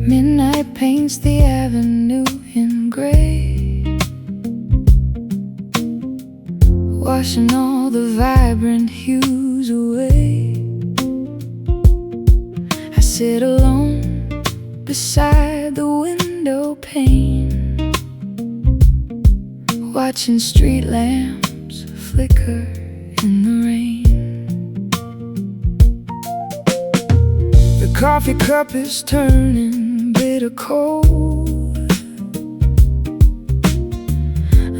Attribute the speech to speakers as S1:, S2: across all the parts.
S1: Midnight paints the avenue in gray, washing all the vibrant hues away. I sit alone beside the window pane, watching street lamps flicker in the rain. The coffee cup is turning bitter cold,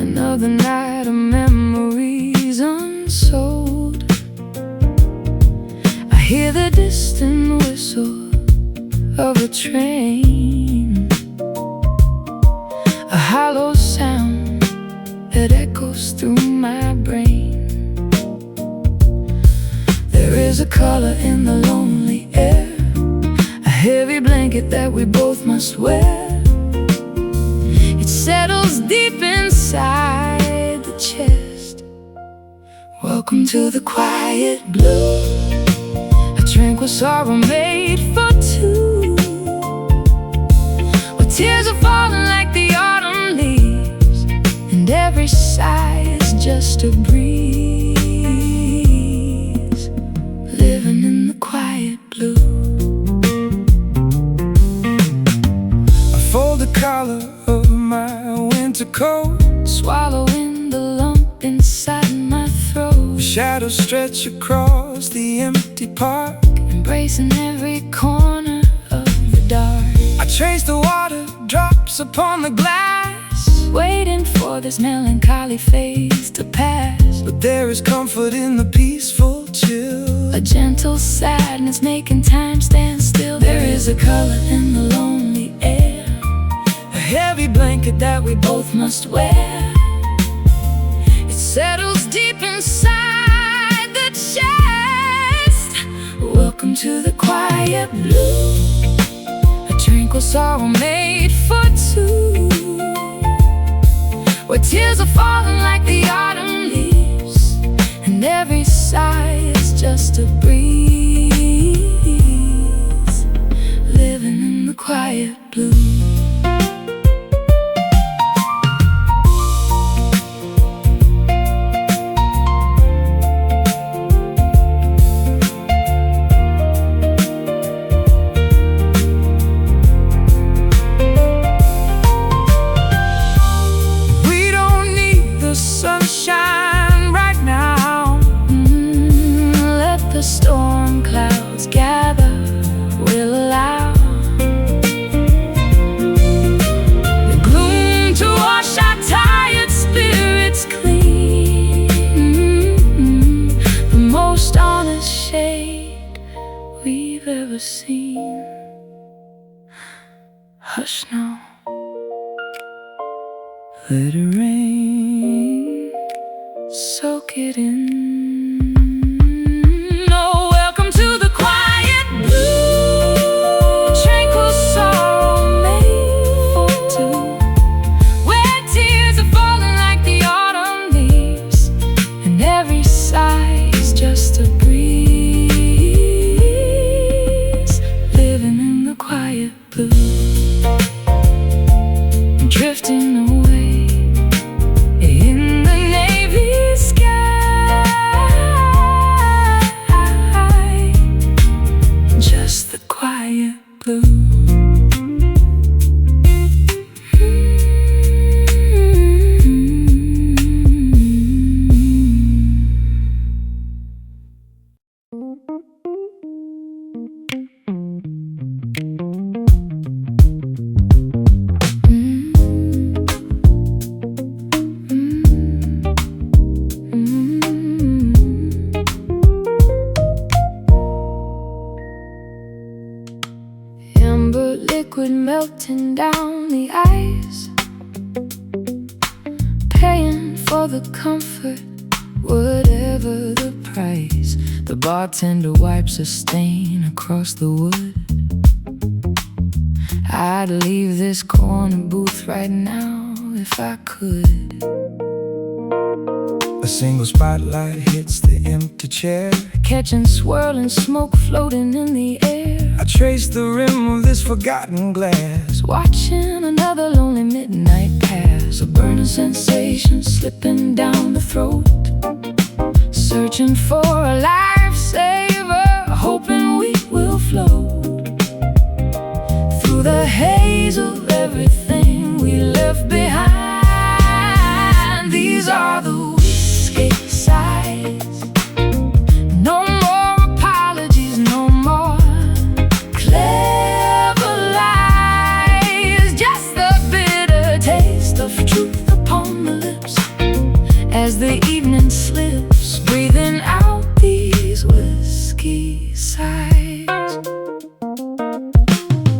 S1: another night of memories unsold. I hear the distant whistle of a train, a hollow sound that echoes through my brain. There is a color in the lonely air, a heavy blanket that we both must wear. It settles deep inside the chest. Welcome to the quiet blue, a tranquil sorrow made for two, where tears are falling like the autumn leaves, and every sigh is just a breeze. Living in the quiet blue. Fold the collar of my winter coat, swallowing the lump inside my throat. The shadows stretch across the empty park, embracing every corner of the dark. I trace the water drops upon the glass, waiting for this melancholy phase to pass. But there is comfort in the peaceful chill, a gentle sadness making time stand still. There is a color in the lonely air, a heavy blanket that we both must wear. It settles deep inside the chest. Welcome to the quiet blue, a tranquil sorrow made for two, where tears are falling like the autumn leaves, and every sigh is just a breeze. Living in the quiet blue. Sunshine right now. Let the storm clouds gather, we'll allow the gloom to wash our tired spirits clean. The most honest shade we've ever seen. Hush now, let it rain, soak it in. Oh, welcome to the quiet blue, tranquil sorrow made for two, where tears are falling like the autumn leaves, and every sigh is just a breeze. Living in the quiet blue, drifting away in the navy sky. for the comfort, whatever the price. The bartender wipes a stain across the wood. I'd leave this corner booth right now if I could.
S2: A single spotlight hits the empty chair,
S1: catching swirling smoke floating in the air.
S2: I trace the rim of this forgotten glass,
S1: watching another lonely midnight pass. A burning sensation slipping down the throat, searching for a lifesaver, hoping we will float through the haze of everything we left behind. These are the whiskey sighs. No more apologies, no more clever lies. Just the bitter taste of truth upon the lips as the evening slips, breathing out these whiskey sighs.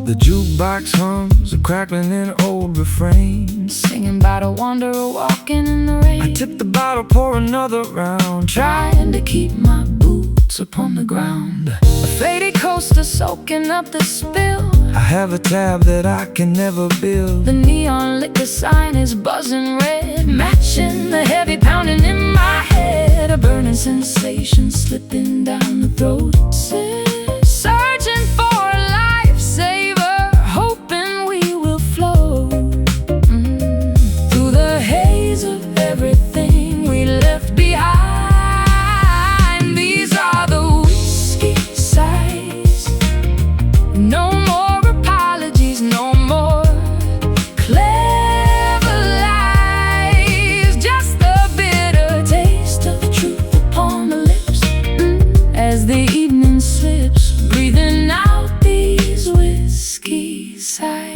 S2: The jukebox hums, a crackling in old refrains,
S1: singing about a wanderer walking in the rain.
S2: I tip the bottle, pour another round,
S1: trying to keep my boots upon the ground. A faded coaster soaking up the spill.
S2: I have a tab that I can never build.
S1: The neon liquor sign is buzzing red, matching the heavy pounding in my head. A burning sensation slipping down the throat, searching for a lifesaver, hoping we will float through the haze of everything we left behind. These are the whiskey sighs. No more apologies, no more clever lies. Just the bitter taste of truth upon the lips as the evening slips, breathing out these whiskey sighs.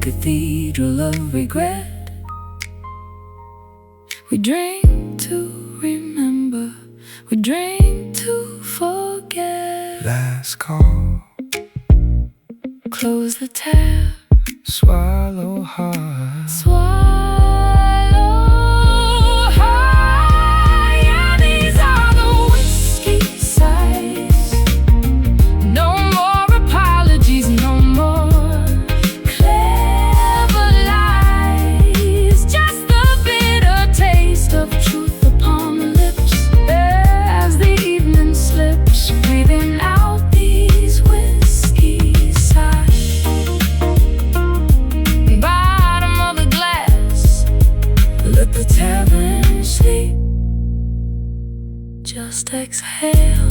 S1: Cathedral of regret, we drink to remember, we drink to forget.
S2: Last call,
S1: close the tab,
S2: swallow hard,
S1: swallow hard. Yeah, these are the whiskey sighs. No more apologies, no more of truth upon the lips as the evening slips, breathing out these whiskey sighs. Bottom of the glass, let the tavern sleep, just exhale.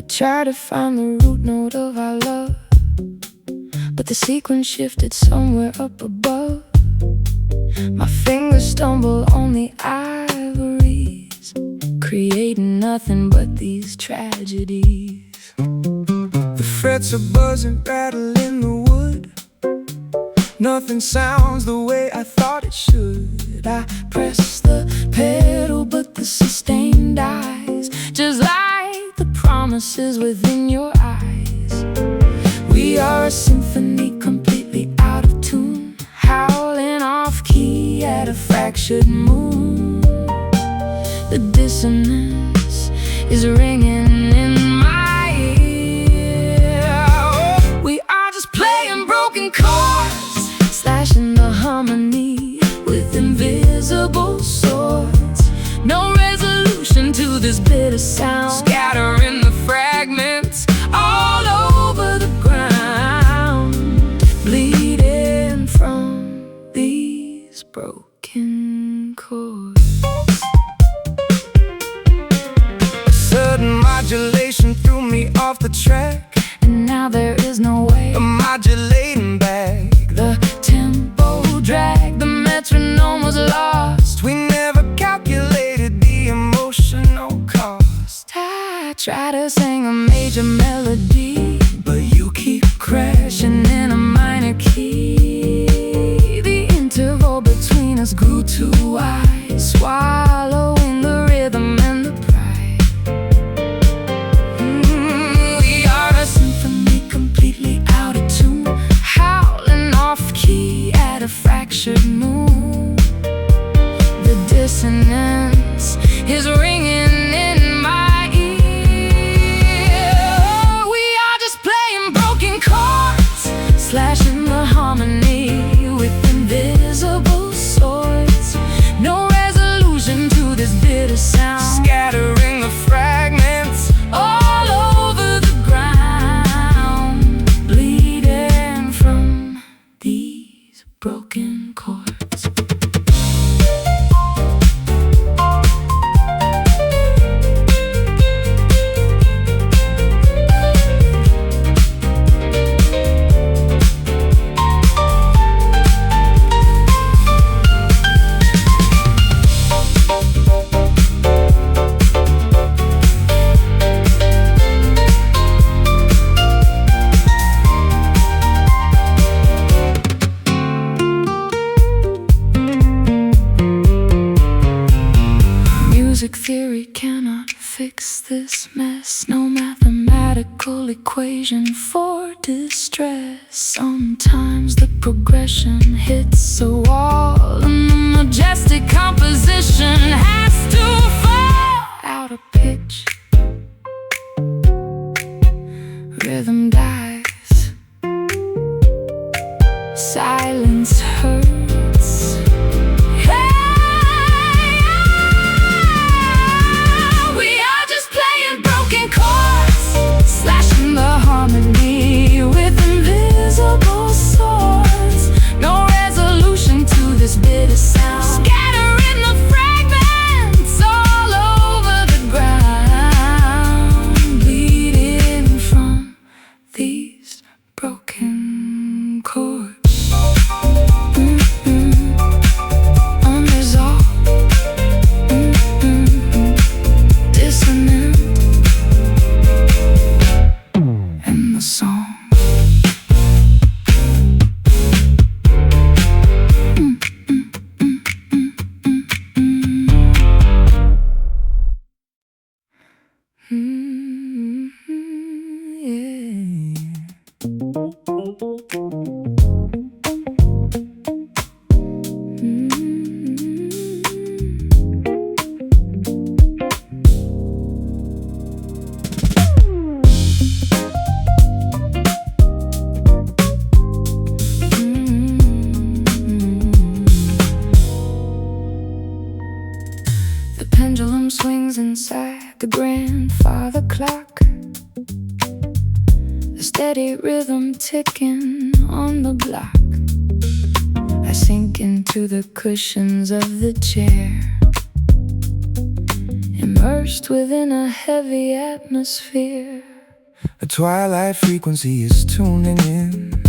S1: Try to find the root note of our love, but the sequence shifted somewhere up above. My fingers stumble on the ivories, creating nothing but these tragedies.
S2: The frets are buzzing, rattle in the wood. Nothing sounds the way I thought it should.
S1: I press the pedal, but the sustain dies, just like the promises within your eyes. We are a symphony completely out of tune, howling off key at a fractured moon. The dissonance is ringing in my resolution to this bitter sound, scattering the fragments all over the ground, bleeding from these broken chords.
S2: Sudden modulation threw me off the track,
S1: and now there is no way
S2: of modulating back.
S1: The tempo dragged, the metronome was lost.
S2: We never calculated the emotional cost.
S1: I try to sing a major melody,
S2: but you keep crashing
S1: in a minor key. The interval between us grew too wide, swallowing the rhythm and the pride. We are a symphony completely out of tune, howling off key at a fractured moon. The dissonance is ringing in my ear. We are just playing broken chords, slashing the harmony with invisible swords. No resolution to this bitter sound,
S2: scattering the fragments
S1: all over the ground, bleeding from these broken chords. Music theory cannot fix this mess. No mathematical equation for distress. Sometimes the progression hits a wall, and the majestic composition has to fall out of pitch. Rhythm dies, silence hurts. Slashing the harmony with invisible swords. No resolution to this bitter sound, scattering the fragments all over the ground, bleeding from these broken chords. Unresolved, dissonant in the song. The pendulum swings inside the grandfather clock, a steady rhythm ticking on the block. I sink into the cushions of the chair, immersed within a heavy atmosphere.
S2: A twilight frequency is tuning in,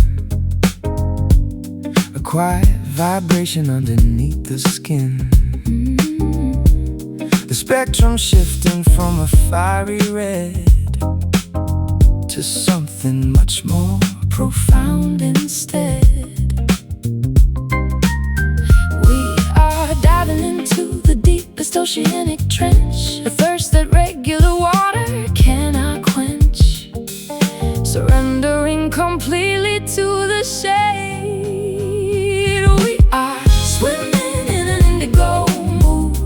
S2: a quiet vibration underneath the skin. The spectrum shifting from a fiery red to something much more
S1: Profound instead. We are diving into the deepest oceanic trench, a thirst that regular water cannot quench, surrendering completely to the shade. We are swimming in an indigo mood,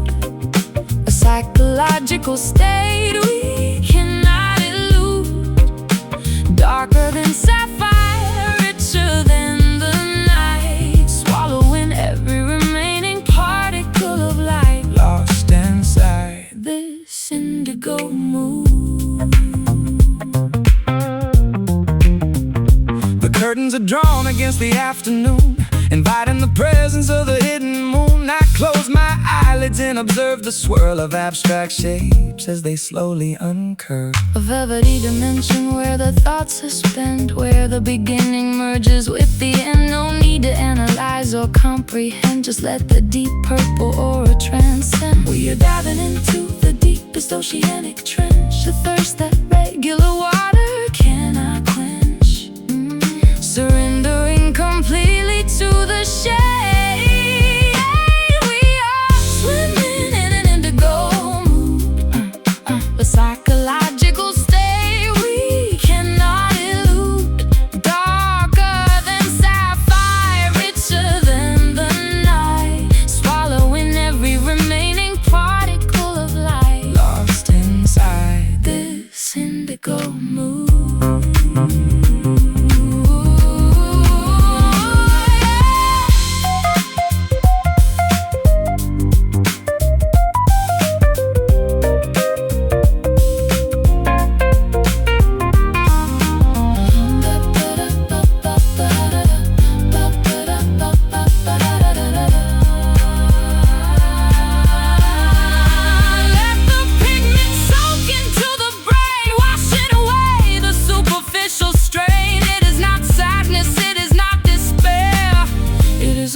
S1: a psychological state we cannot elude. Darker than sapphire, richer than the night, swallowing every remaining particle of light.
S2: lost inside
S1: this indigo mood.
S2: The curtains are drawn against the afternoon, inviting the presence of the hidden moon. I close my eyelids and observe the swirl of abstract shapes as they slowly uncurve.
S1: A velvety dimension where the thoughts suspend, where the beginning merges with the end. No need to analyze or comprehend, just let the deep purple aura transcend. We are diving into the deepest oceanic trench, a thirst that regular water cannot quench. Surrendering completely to the shade, we are swimming in an indigo mood, a psychological state we cannot elude. Darker than sapphire, richer than the night, swallowing every remaining particle of light,
S2: Lost inside
S1: this indigo mood.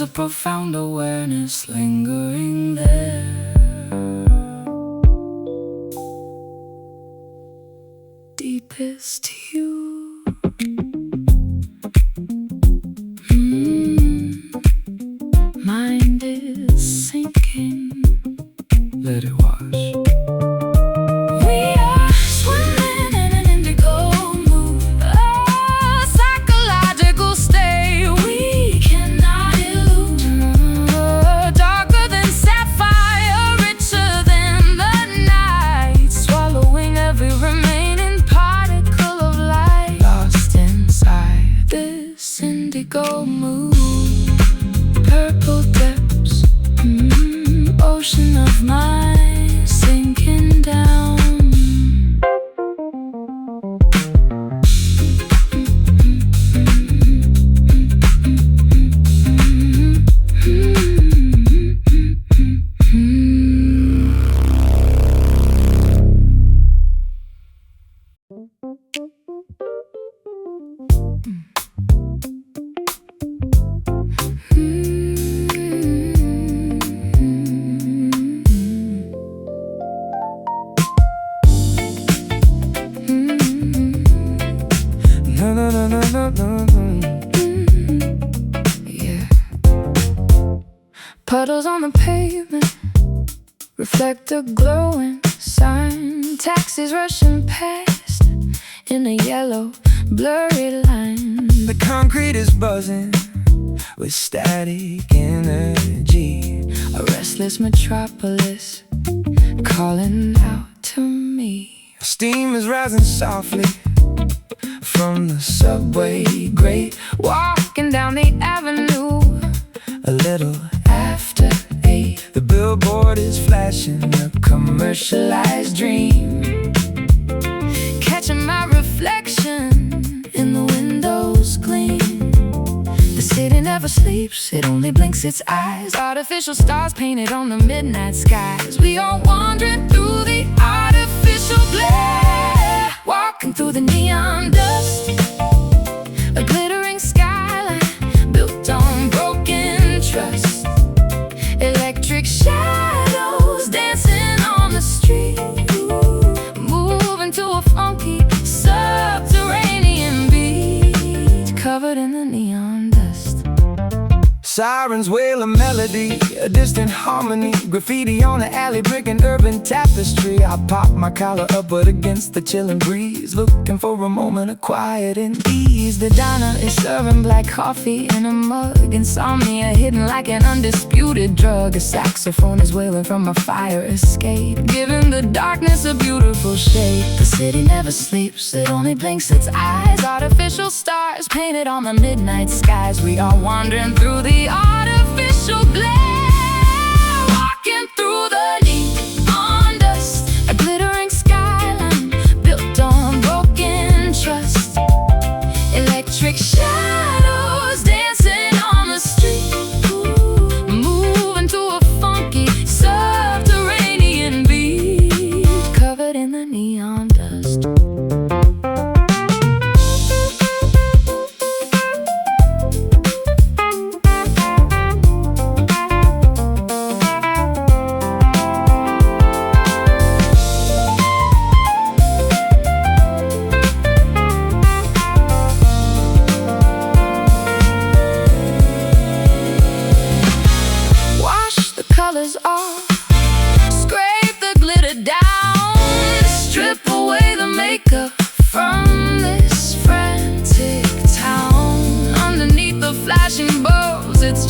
S1: A profound awareness lingering there, deepest hue. Mind is sinking,
S2: let it wash.
S1: we are swimming in an indigo mood, a psychological state we cannot elude. Darker than sapphire, richer than the night, swallowing every remaining particle of light,
S2: Lost inside
S1: this indigo mood. Purple depths, ocean of mine sinking down. Yeah. Puddles on the pavement reflect a glowing sign. Taxis rushing past in a yellow, blurry line.
S2: the concrete is buzzing with static energy.
S1: A restless metropolis calling out to me.
S2: Steam is rising softly from the subway grate,
S1: Walking down the avenue
S2: a little after 8. The billboard is flashing a commercialized dream,
S1: catching my reflection in the window's gleam. The city never sleeps, it only blinks its eyes. Artificial stars painted on the midnight skies. We are wandering through the artificial glare, walking through the neon dust, a glittering skyline built on broken trust. Electric shadows dancing on the street, moving to a funky subterranean beat, covered in the neon dust.
S2: sirens wail a melody, a distant harmony, graffiti on the alley, brick and urban tapestry. I pop my collar upward against the chilling breeze, looking for a moment of quiet and ease.
S1: The diner is serving black coffee in a mug, insomnia hidden like an undisputed drug. A saxophone is wailing from a fire escape, giving the darkness a beautiful shape. The city never sleeps, it only blinks its eyes. Artificial stars painted on the midnight skies. We are wandering through the artificial glare, walking through the neon dust,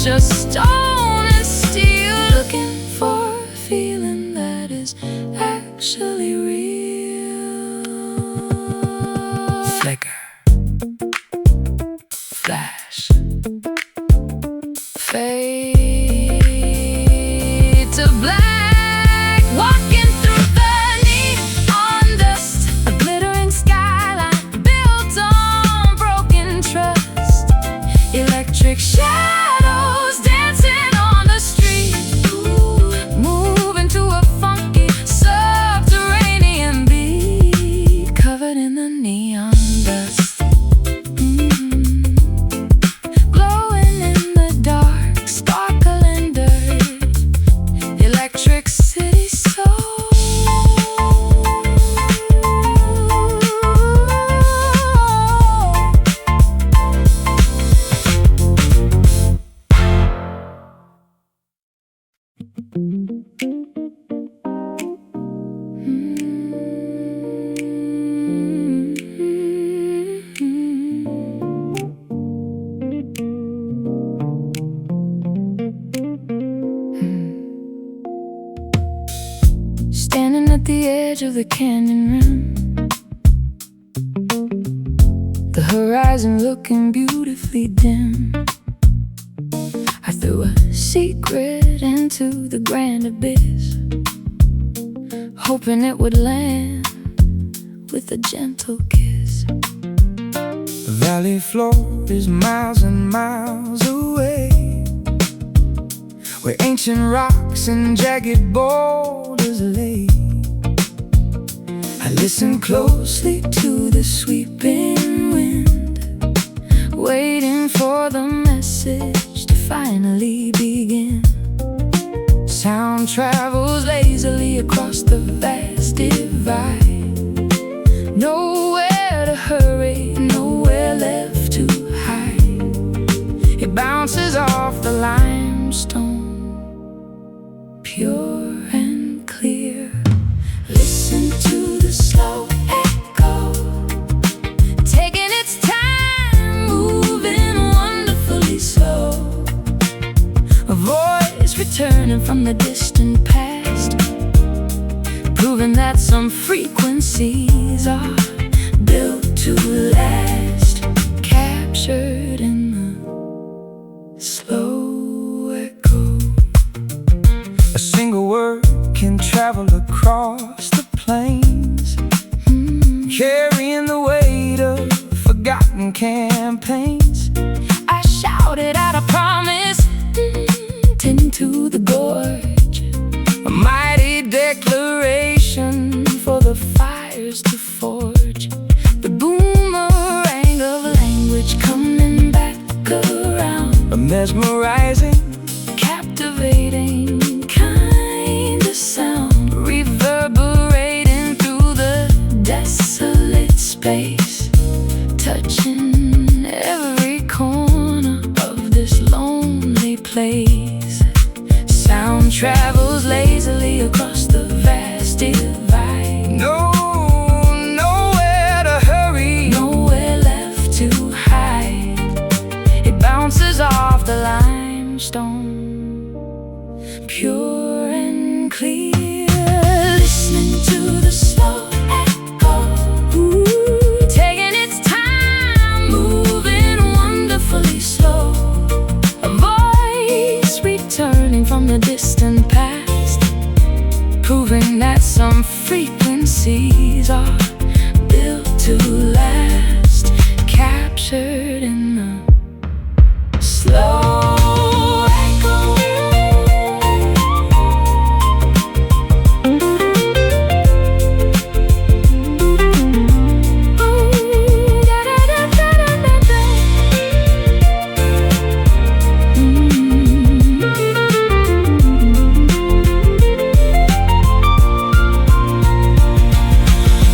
S1: just stone and steel, looking for a feeling that is actually real. Flicker, flash, fade to black, walking through the neon dust, a glittering skyline built on broken trust, electric shadows dancing on the street, moving to a funky subterranean beat, covered in the neon dust. Glowing in the dark, sparkling dirt, electric city soul. Standing at the edge of the canyon rim, the horizon looking beautifully dim, I threw a secret into the grand abyss, hoping it would land with a gentle kiss.
S2: The valley floor is miles and miles away, where ancient rocks and jagged boulders lay. I listen closely to the sweeping wind, waiting for the message to finally begin. Sound travels lazily across the vast divide, nowhere to hurry, nowhere left to hide. It bounces off the limestone, pure and clear. Listen to the slow echo, taking its time, moving wonderfully slow. A voice returning from the distant past, proving that some frequencies are built to last, captured in the slow echo. A single word can travel across the plains, carrying the weight of forgotten campaigns. I shouted out a promise into the gorge, a mighty declaration for the fires to forge. The boomerang of language coming back around, a mesmerizing, captivating kind of sound, reverberating through the desolate space, touching every corner of this lonely place. Sound travels lazily across the vast divide, nowhere to hurry, nowhere left to hide. It bounces off the limestone, pure and clear. Listening to the slow echo, taking its time, moving wonderfully slow. A voice returning from the distant past, proving that some frequencies are built to last, captured in the slow echo.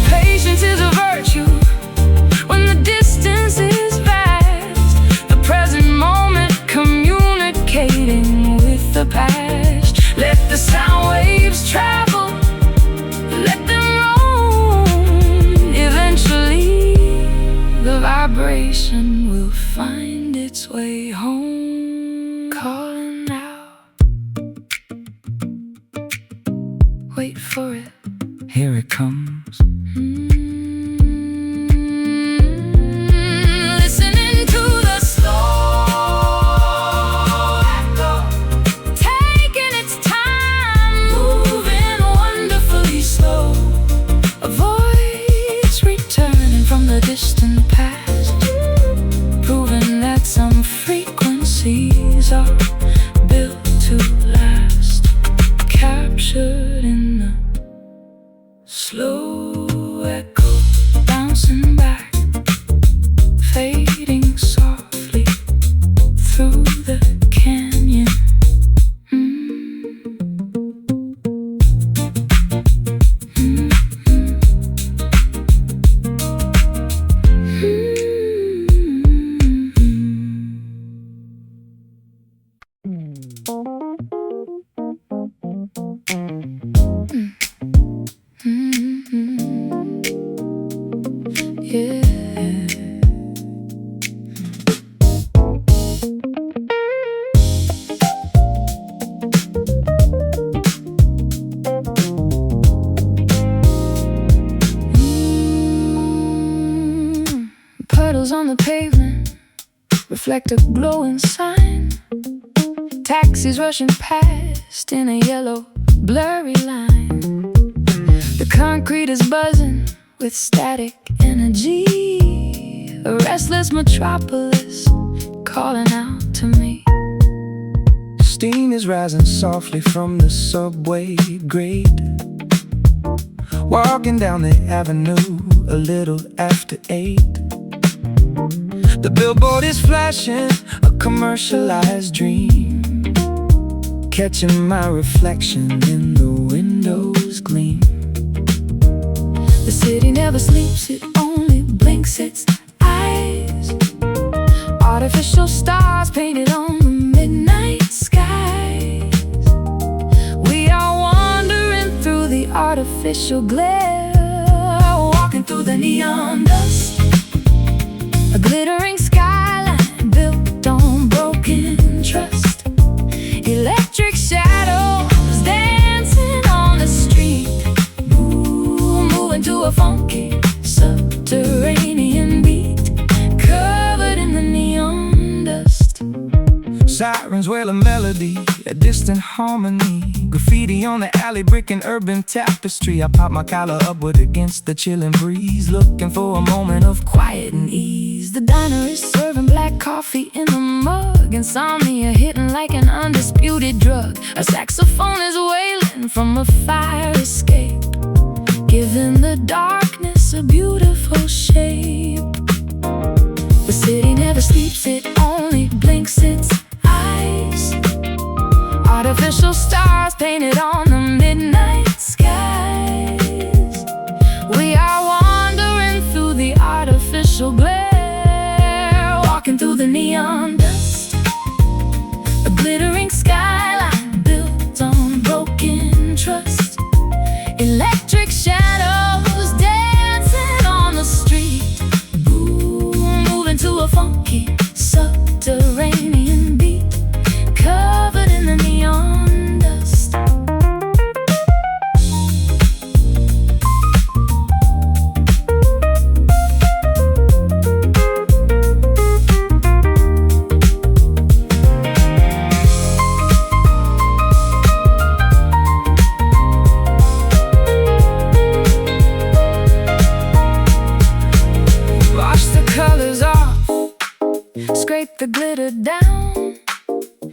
S2: Patience is a virtue when the distance is vast, the present moment communicating with the past. Let the sound waves travel, let them roam. Eventually the vibration will find its way home. Call Here it comes.
S1: Listening to the slow echo, taking its time, moving wonderfully slow. A voice returning from the distant past, proving that some frequencies are built to last. Captured in the slow echo, bouncing back, fading softly through the canyon. Yeah. Puddles on the pavement reflect a glowing sign. Taxis rushing past in a yellow, blurry line. The concrete is buzzing with static energy, a restless metropolis calling out to me.
S2: Steam is rising softly from the subway grate, walking down the avenue a little after 8. The billboard is flashing a commercialized dream, catching my reflection in the window's gleam.
S1: The city never sleeps, it only blinks its eyes. Artificial stars painted on the midnight skies. We are wandering through the artificial glare, walking through the neon dust. A glittering skyline built on broken trust. Electric shadows dancing on the street, moving to a funky subterranean beat, covered in the neon dust.
S2: Sirens wail a melody, a distant harmony. Graffiti on the alley, brick and urban tapestry. I pop my collar upward against the chilling breeze, looking for a moment of quiet and ease.
S1: The diner is serving black coffee in the mug, insomnia hitting like an undisputed drug. A saxophone is wailing from a fire escape, giving the darkness a beautiful shape. The city never sleeps, it only blinks its eyes. Artificial stars painted on the midnight skies. We are wandering through the artificial glare, walking through the neon dust. A glittering skyline built on broken trust. Electric shadows dancing on the street, moving to a funky subterranean beat, covered in the neon dust. Wash the colors off, scrape the glitter down,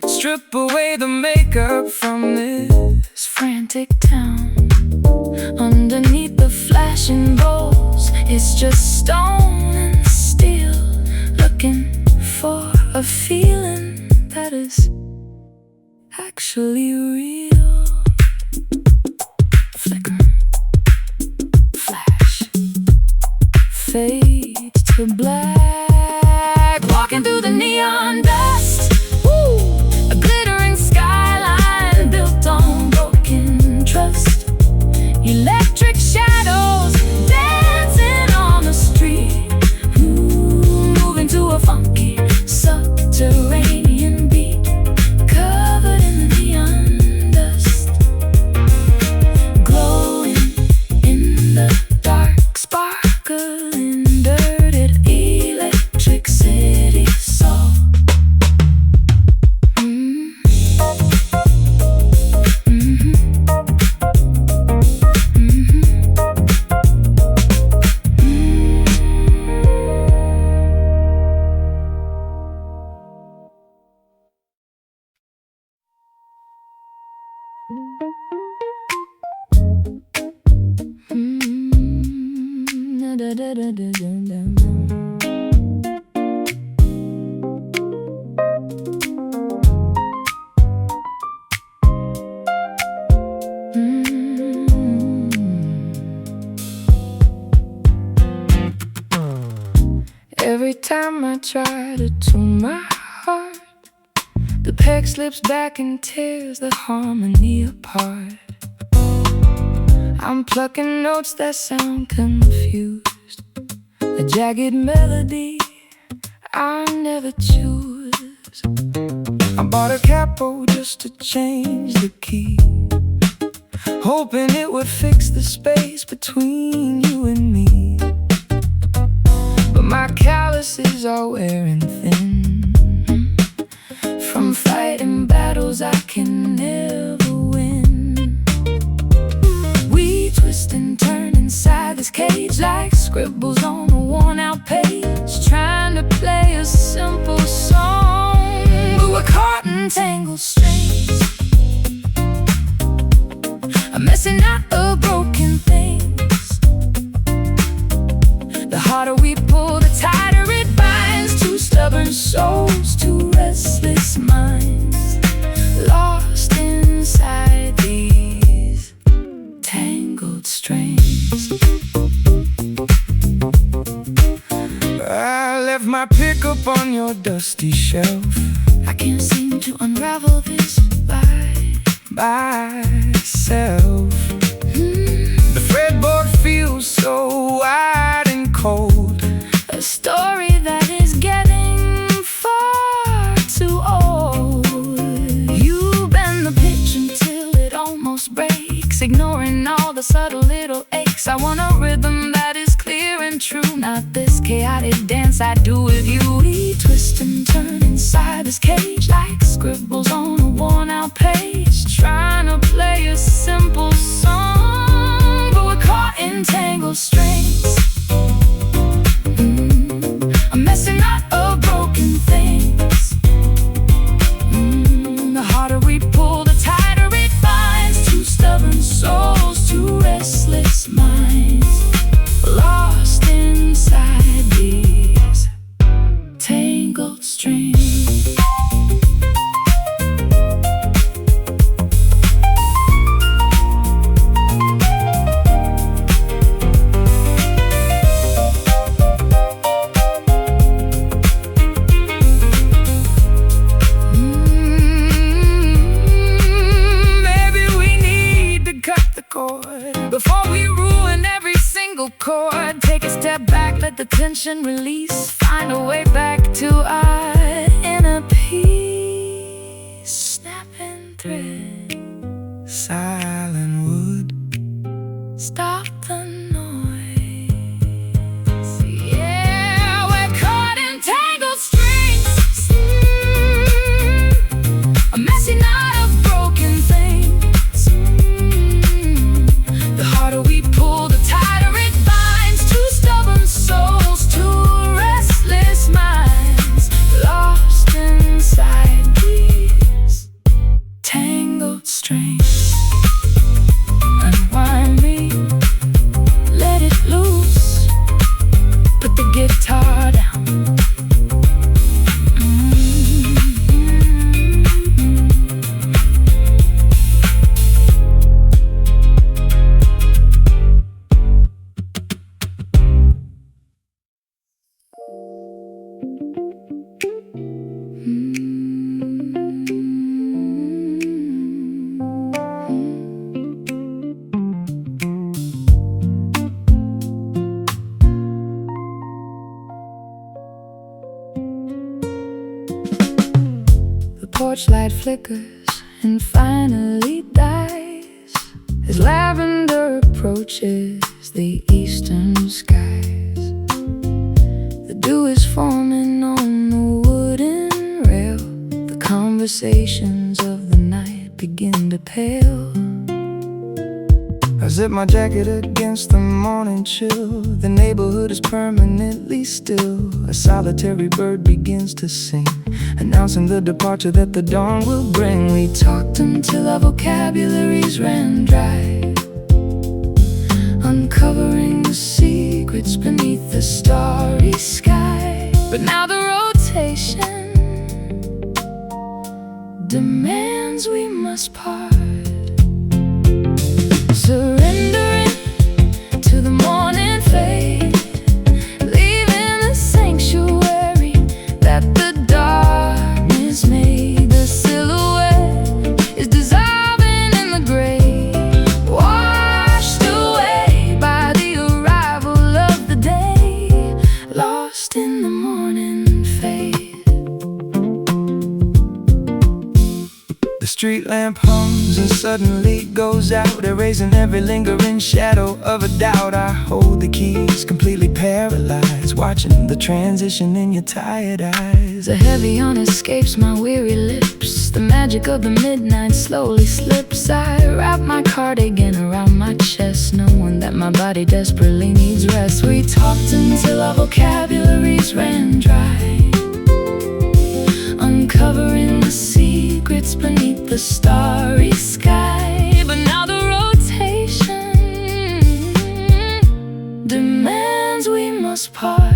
S1: strip away the makeup from this frantic town. Underneath the flashing bowls, it's just stone and steel, looking for a feeling that is actually real. Flicker, flash, fade to black, walking through the neon dust. A glittering skyline built on broken trust. Electric shadows dancing on the street, moving to a funky subterranean beat, covered in the neon dust. Glowing in Every time I try to tune my heart, the peg slips back and tears the harmony apart. I'm plucking notes that sound confused, a jagged melody I never choose.
S2: I bought a capo just to change the key, hoping it would fix the space between you and me. But my calluses are wearing thin from fighting battles I can never win.
S1: We twist and turn inside this cage like scribbles on a worn-out page, trying to play a simple song, but we're caught in tangled strings. A mess and not a broken things. The harder we pull, the tighter it binds. Two stubborn souls, two restless minds, lost inside these tangled strings.
S2: I left my pickup on your dusty shelf.
S1: I can't seem to unravel this by
S2: myself. The fretboard feels so wide and cold,
S1: a story that is getting far too old. You bend the pitch until it almost breaks, ignoring all the subtle little aches. I want a rhythm that is clear and true, not this chaotic dance I do with you. We twist and turn inside this cage like scribbles on a worn-out page, trying to play a simple song, but we're caught in tangled strings. A mess and not a broken things. The harder we pull, the tighter it binds. Two stubborn souls, two restless minds, lost inside these tangled strings. Before we ruin every single chord, take a step back, let the tension release, find a way back to our inner peace. Snapping thread,
S2: silent wood,
S1: stop the noise. Yeah, we're caught in tangled strings. A messy knot of broken things. The harder we pull, the tighter it binds. Two stubborn souls, two restless minds, lost inside these tangled strings. Unwind me, let it loose, put the guitar down. Porch light flickers and finally dies as lavender approaches the eastern skies. The dew is forming on the wooden rail. The conversations of the night begin to pale.
S2: I zip my jacket against the morning chill. The neighborhood is permanently still. A solitary bird begins to sing, announcing the departure that the dawn will bring.
S1: We talked until our vocabularies ran dry, uncovering the secrets beneath But now the rotation demands we must part, surrendering to the morning fade, leaving the sanctuary that the darkness made. The silhouette is dissolving in the gray, washed away by the arrival of the day, lost in the morning fade.
S2: The street lamp hums and suddenly goes out, erasing every lingering shadow of a doubt. I hold the keys, completely paralyzed, watching the transition in your tired eyes.
S1: The heavy on escapes my weary lips, the magic of the midnight slowly slips. I wrap my cardigan around my chest, knowing that my body desperately needs rest. We talked until our vocabularies ran dry, uncovering the secrets beneath the starry sky. But now the rotation demands we must part,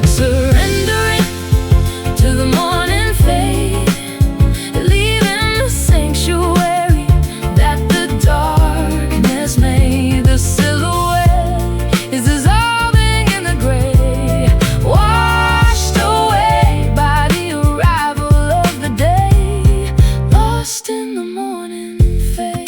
S1: surrendering to the morning fade, leaving the sanctuary that the darkness made. The silhouette is dissolving in the gray, washed away by the arrival of the day, lost in the morning fade.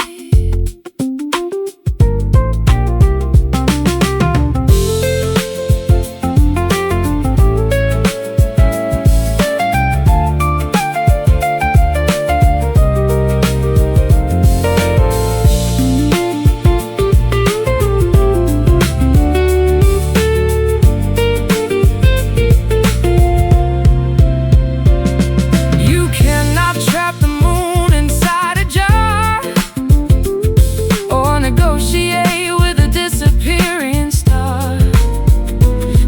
S1: You cannot trap the moon inside a jar, or negotiate with a disappearing star.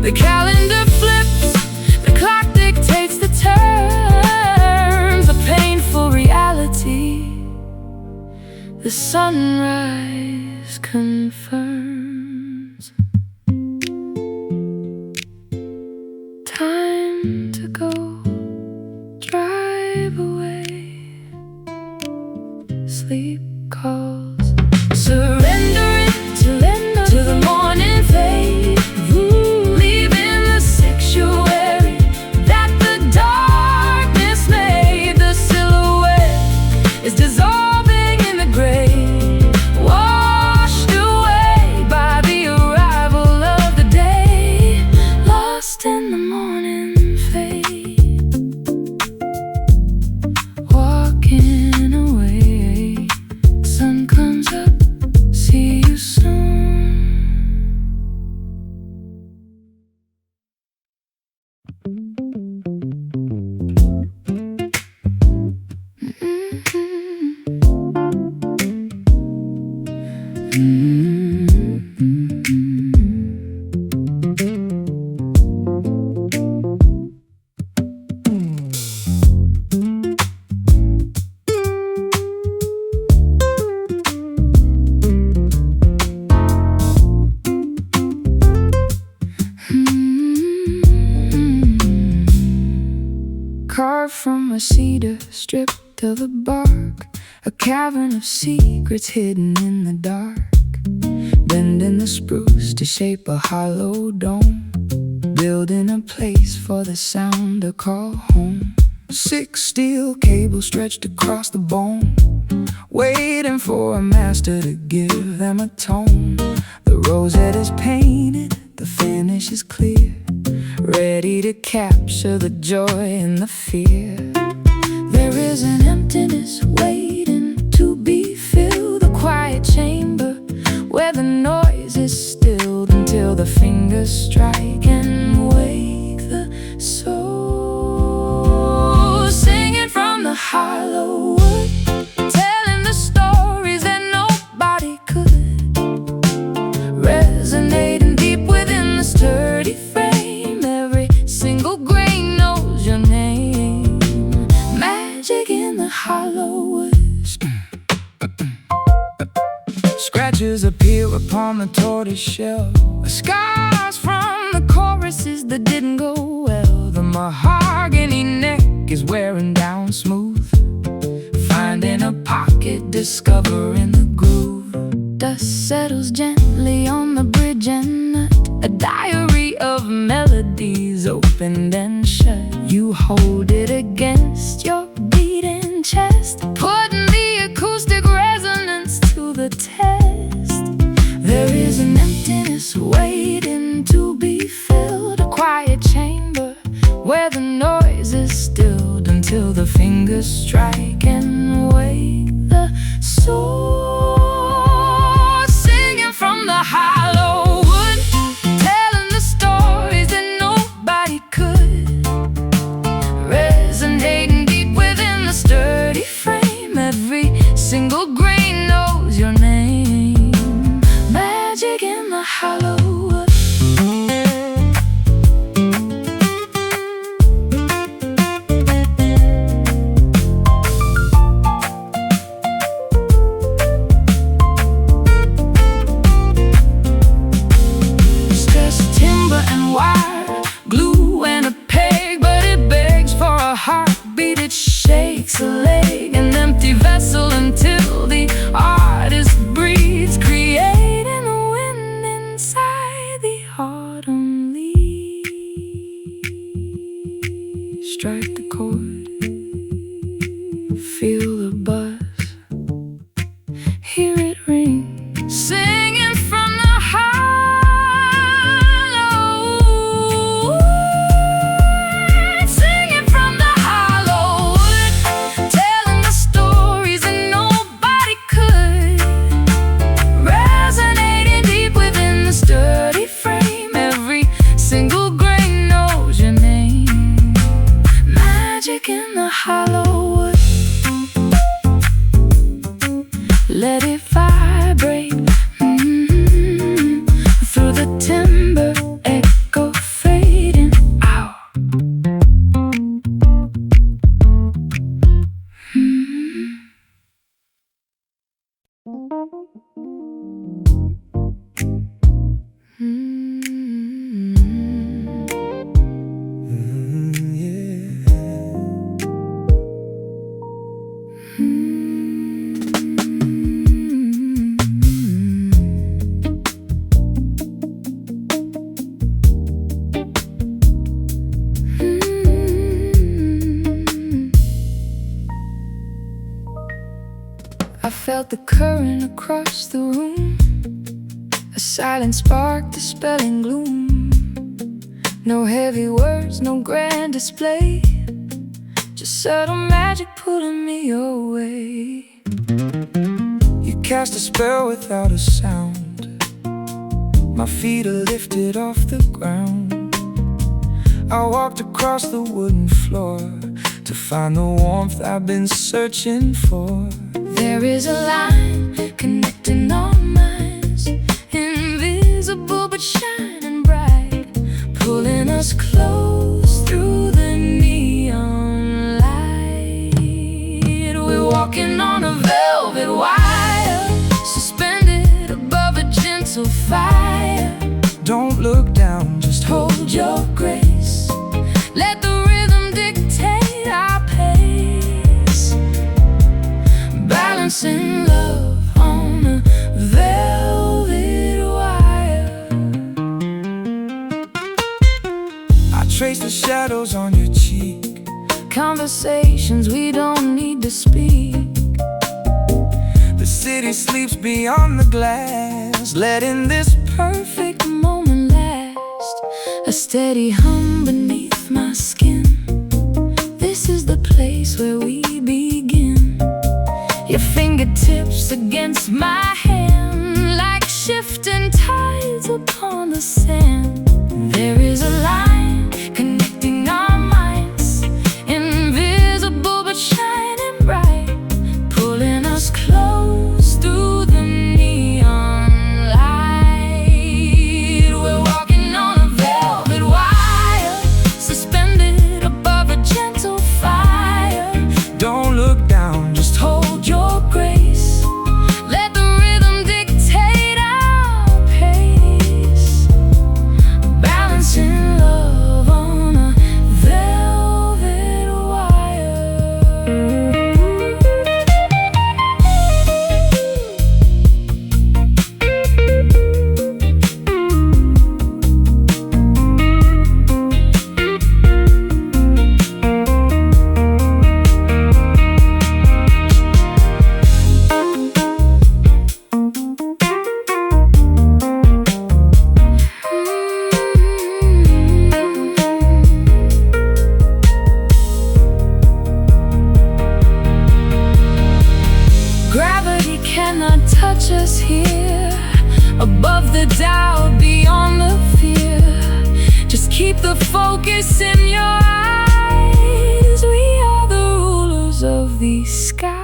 S1: The calendar flips, the clock dictates the terms, a painful reality. The sunrise confirms. Time to go, drive away. Sleep calls, surrendering to the morning fade, leaving the sanctuary that the darkness made. The silhouette is dissolving in the gray, washed away by the arrival of the day, lost in the morning fade. Walking away, sun comes up, see you soon. Carved from a cedar, stripped of the bark, a cavern of secrets hidden in the dark. Bending the spruce to shape a hollow dome, building a place for the sound to call home. 6 steel cables stretched across the bone, waiting for a master to give them a tone. The rosette is painted, the finish is clear, ready to capture the joy and the fear. There is an emptiness waiting to be filled, a quiet chamber where the noise is stilled until the fingers strike and wake the soul. Singing from the hollow wood, telling the stories that nobody could, resonating deep within the sturdy frame. Every single grain knows your name. Magic in the hollow woods. Scratches appear upon the tortoise shell, scars from the choruses that didn't go well. The mahogany neck is wearing down smooth, finding a pocket, discovering the groove. Dust settles gently on the bridge and nut, a diary of melodies opened and shut. You hold it against your beating chest, putting the acoustic resonance to the test. There is an emptiness waiting to be filled, a quiet chamber where the noise is stilled until the fingers strike and wake the soul, singing from the hollow wood, telling the stories that nobody could, resonating deep within the sturdy frame. Every single grain knows your name. Magic in the hollow wood. Stressed timber and wire, glue and a peg, but it begs for a heartbeat. It shakes a leg, an empty vessel, until the artist breathes, creating a wind inside the autumn leaves. Strike the chord, feel the buzz, hear it ring, singing from the hollow wood, singing from the hollow wood, telling the stories that nobody could, resonating deep within the sturdy frame. Every single grain knows your name. Magic in the hollow wood. Let it vibrate through the timber, echo fading out. I felt the current across the room, a silent spark dispelling gloom. No heavy words, no grand display, just subtle magic pulling me your way.
S2: You cast a spell without a sound. My feet are lifted off the ground. I walked across the wooden floor to find the warmth I've been searching for.
S1: There is a line connecting our minds, invisible but shining bright, pulling us close through the neon light. We're walking on a velvet wire, suspended above a gentle fire.
S2: Don't look down, just
S1: Hold your grace, let the rhythm dictate our pace, balancing love on a velvet wire.
S2: I trace the shadows on your cheek,
S1: Conversations we don't need to speak.
S2: the city sleeps beyond the glass, letting this
S1: Perfect moment last, a steady hum beneath my skin. This is the place where we begin. Your fingertips against my hand, like shifting tides upon the sand. There is a line connecting our minds, invisible but shining bright, pulling us close through the neon light. We're walking on a velvet wire, suspended above a gentle fire.
S2: don't look down, just
S1: Hold your grace, let the rhythm dictate our pace, above the doubt, beyond the fear. Just keep the focus in your eyes. We are the rulers of these skies.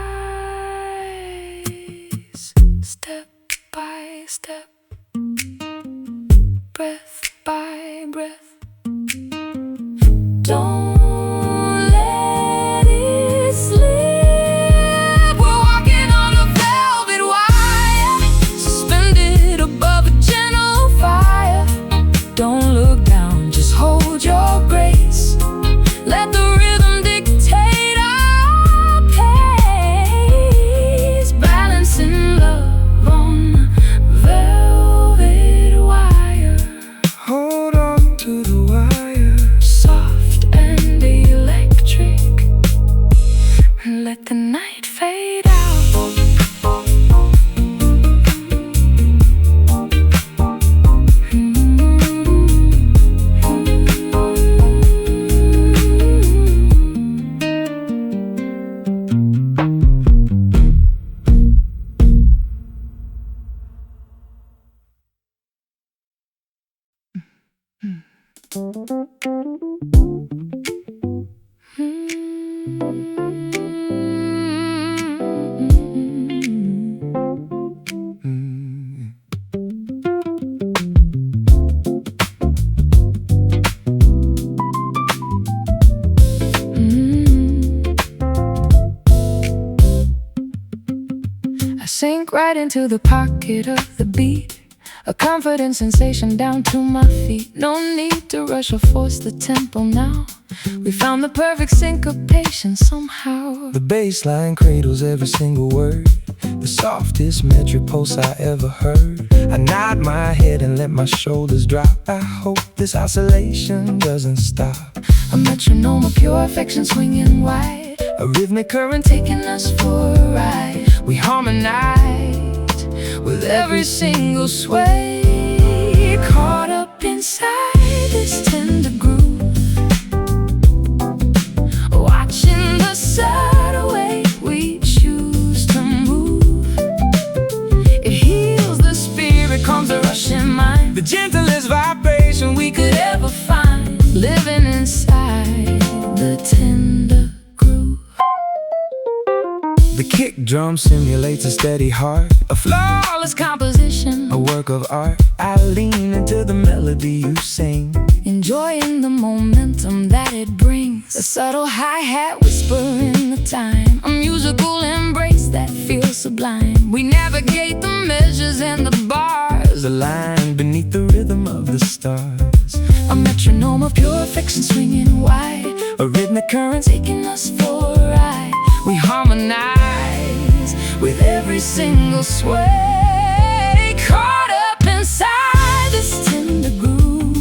S1: Step by step, breath by breath. Don't let it slip. We're walking on a velvet wire, suspended above a gentle fire. Don't look down, just hold your grace. Let the rhythm dictate our pace. Balancing love on a velvet wire.
S2: Hold on to the wire.
S1: Soft and electric. Let the night fade out. Sink right into the pocket of the beat, a confident sensation down to my feet. No need to rush or force the tempo now. We found the perfect syncopation somehow.
S2: The bass line cradles every single word, the softest metric pulse I ever heard. I nod my head and let my shoulders drop. I hope this oscillation doesn't stop.
S1: A metronome of pure affection swinging wide,
S2: A rhythmic current
S1: taking us for a ride. We harmonize with every single sway, caught up inside this tender groove, watching the subtle way we choose to move. It heals the spirit, calms the rushing mind,
S2: the gentlest vibration we could
S1: ever find, living inside the tender groove.
S2: The kick drum simulates a steady heart, a
S1: Flawless composition,
S2: a work of art. I lean into the melody you sing,
S1: enjoying the momentum that it brings. A subtle hi-hat whispering the time, a musical embrace that feels sublime. We navigate the measures and the bars,
S2: a line beneath the rhythm of the stars.
S1: a metronome of pure affection swinging wide,
S2: A rhythmic current
S1: taking us for a ride. We harmonize with every single sway, caught up inside this tender groove,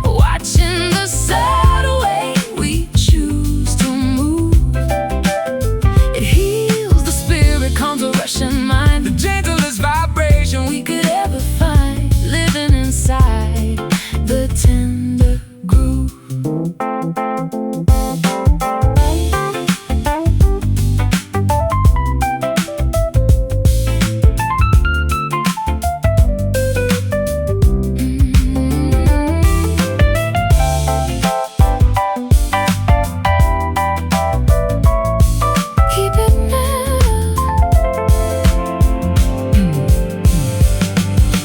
S1: watching the subtle way we choose to move. It heals the spirit, calms the rushing mind,
S2: the gentlest vibration
S1: we could ever find, living inside the tender groove. Keep it mellow.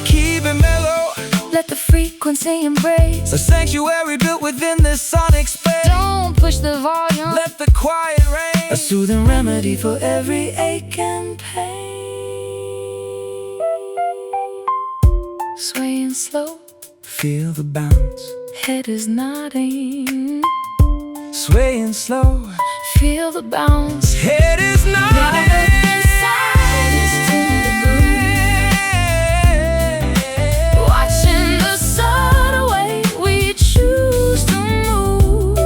S2: Keep it mellow,
S1: Let the frequency embrace.
S2: a sanctuary built within this sonic space.
S1: Don't push the volume.
S2: Let the quiet reign,
S1: A soothing remedy for every ache and pain. Swaying slow,
S2: feel the bounce.
S1: head is nodding.
S2: Swaying slow,
S1: Feel the bounce.
S2: head is nodding.
S1: Inside this tender groove, watching the subtle way we choose to move.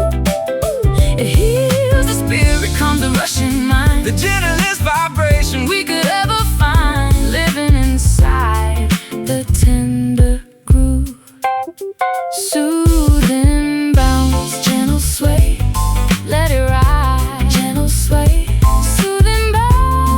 S1: It heals the spirit, calms the rushing mind,
S2: The gentlest vibration
S1: we could ever find, living inside the tender groove. Soothing bounce, gentle sway, let it ride. Gentle sway, soothing bounce.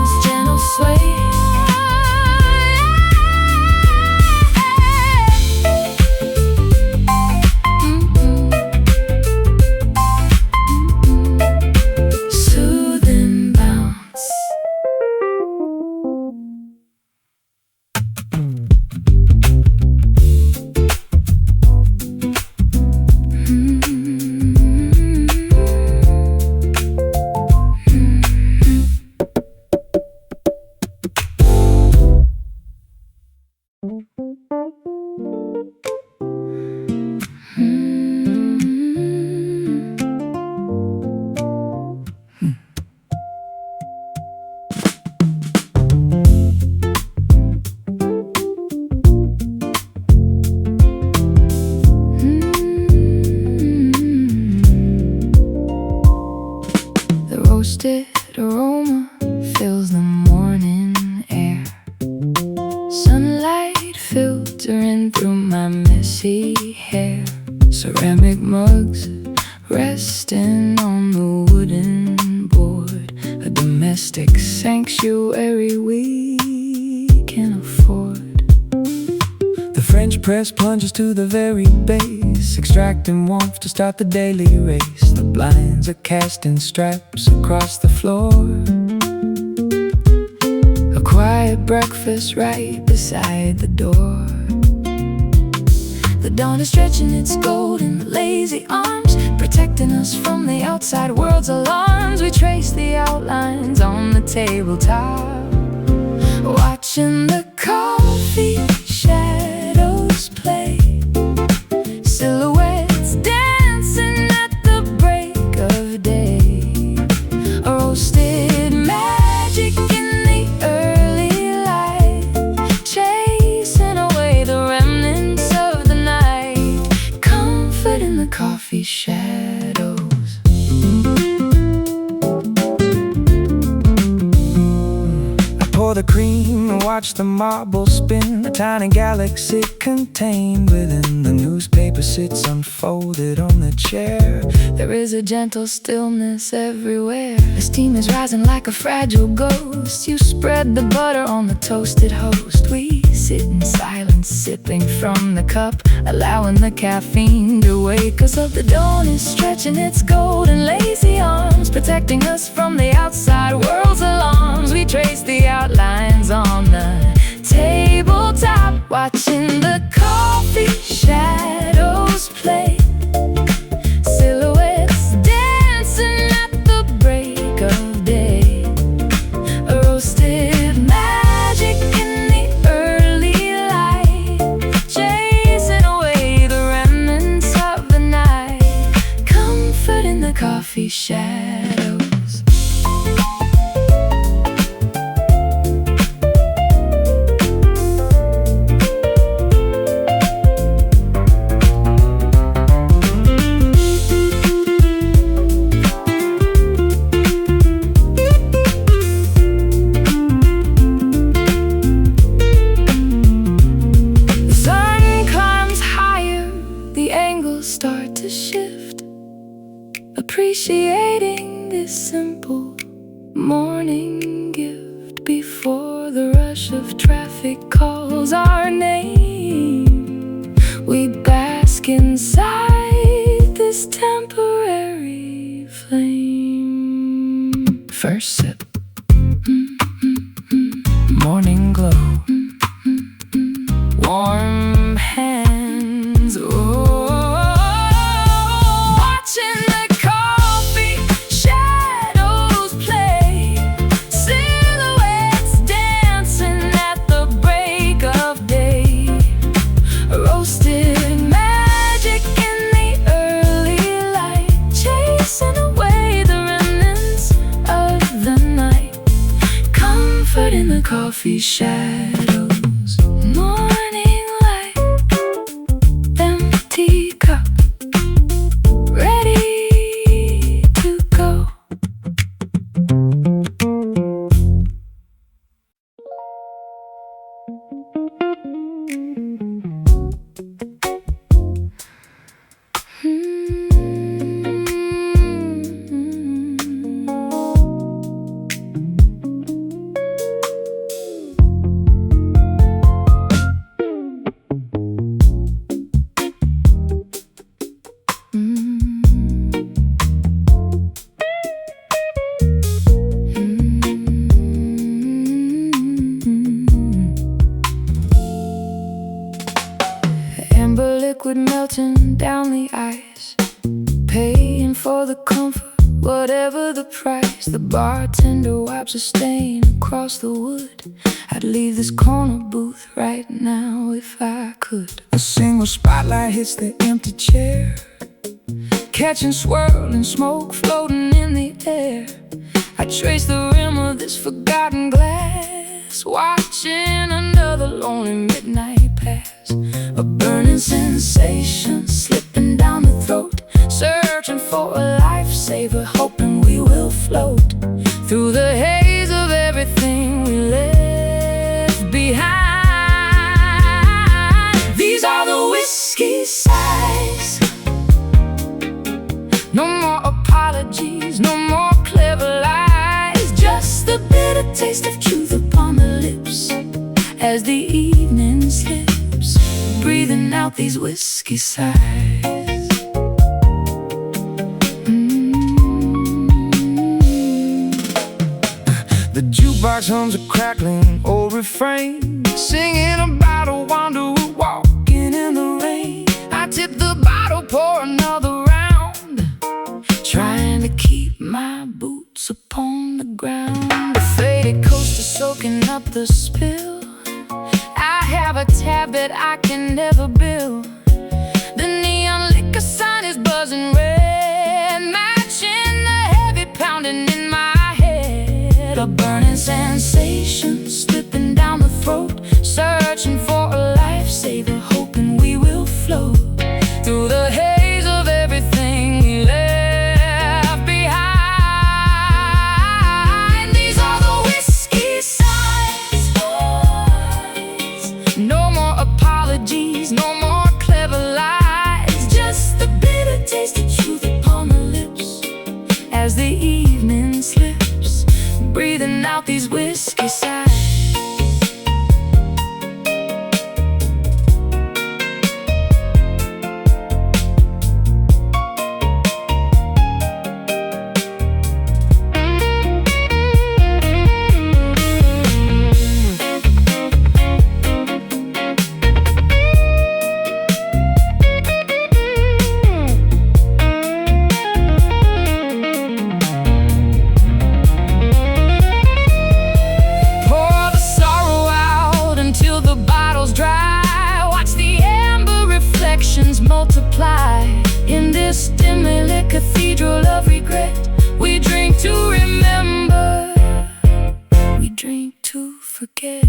S1: The roasted aroma fills the morning air, sunlight filtering through my messy hair. Ceramic mugs resting on the wooden board, a domestic sanctuary we can afford.
S2: The French press plunges to the very base, extracting warmth to start the daily race. The blinds are casting straps across the floor.
S1: A quiet breakfast right beside the door. The dawn is stretching its golden lazy arms, protecting us from the outside world's alarms. We trace the outlines on the tabletop, watching the coffee shadows play. Silhouettes dancing at the break of day. A roasted magic in the early light, chasing away the remnants of the night. Comfort in the coffee shadows.
S2: Pour the cream and watch the marble spin, a tiny galaxy contained within. The newspaper sits unfolded on the chair.
S1: There is a gentle stillness everywhere. The steam is rising like a fragile ghost. You spread the butter on the toasted host. We sit in silence, sipping from the cup, allowing the caffeine to wake us up. The dawn is stretching its golden lazy arms, protecting us from the outside world's alarms. We trace the outlines on the tabletop, watching the coffee shadows play. Silhouettes dancing at the break of day. A roasted magic in the early light, chasing away the remnants of the night. Comfort in the coffee shadows. Start to shift, appreciating this simple morning gift before the rush of traffic calls our name. We bask inside this temporary flame. First sip,
S2: Morning glow,
S1: warm hands, watching the coffee shadows play. Silhouettes dancing at the break of day. Roasted magic in the early light, chasing away the remnants of the night. Comfort in the coffee shadows. Morning light, empty cup, ready to go. Amber liquid melting down the ice, paying for the comfort Whatever the price, the bartender wipes a stain across the wood. I'd leave this corner booth right now if I could.
S2: A single spotlight hits the empty chair,
S1: catching swirling smoke floating in the air. I trace the rim of this forgotten glass, watching another lonely midnight pass. A burning sensation slipping down the throat, searching for a lifesaver, hoping we will float through the haze of everything we left behind. These are the whiskey sighs. No more apologies, no more clever lies, just the bitter taste of truth upon the lips as the evening slips, breathing out these whiskey sighs.
S2: The jukebox hums a crackling old refrain,
S1: Singing about a wanderer walking in the rain. I tip the bottle, pour another round, trying to keep my boots upon the ground. The faded coaster soaking up the spill. I have a tab that I can never bill. The neon liquor sign is buzzing red, matching the heavy pounding in my head. A burning sensation slipping down the throat, searching for a lifesaver, hoping we will float through the haze of everything we left behind. These are the whiskey signs. No more apologies, no more clever lies, just the bitter taste of truth upon the lips as the evening slips, breathing out these whiskey sighs. Multiply in this dimly lit cathedral of regret. We drink to remember, we drink to forget.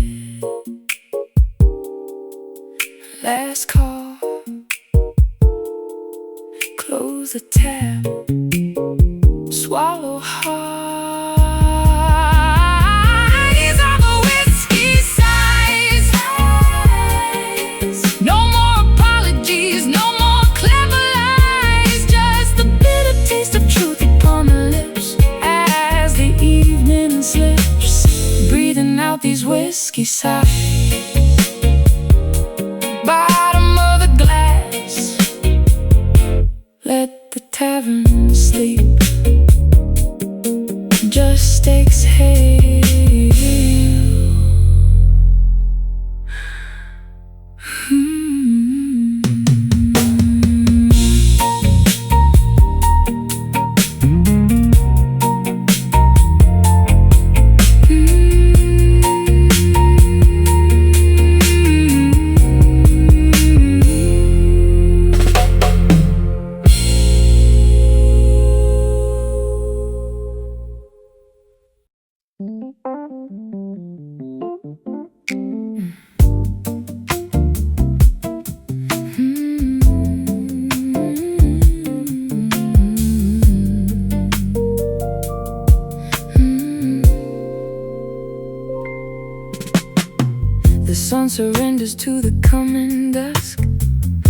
S1: Last call, close the tab, swallow hard. These are the whiskey sighs. No more apologies, no more clever lies, just the bitter taste of truth upon the lips as the evening slips, breathing out these whiskey sighs. Bottom of the glass, let the tavern sleep, just exhale. The sun surrenders to the coming dusk,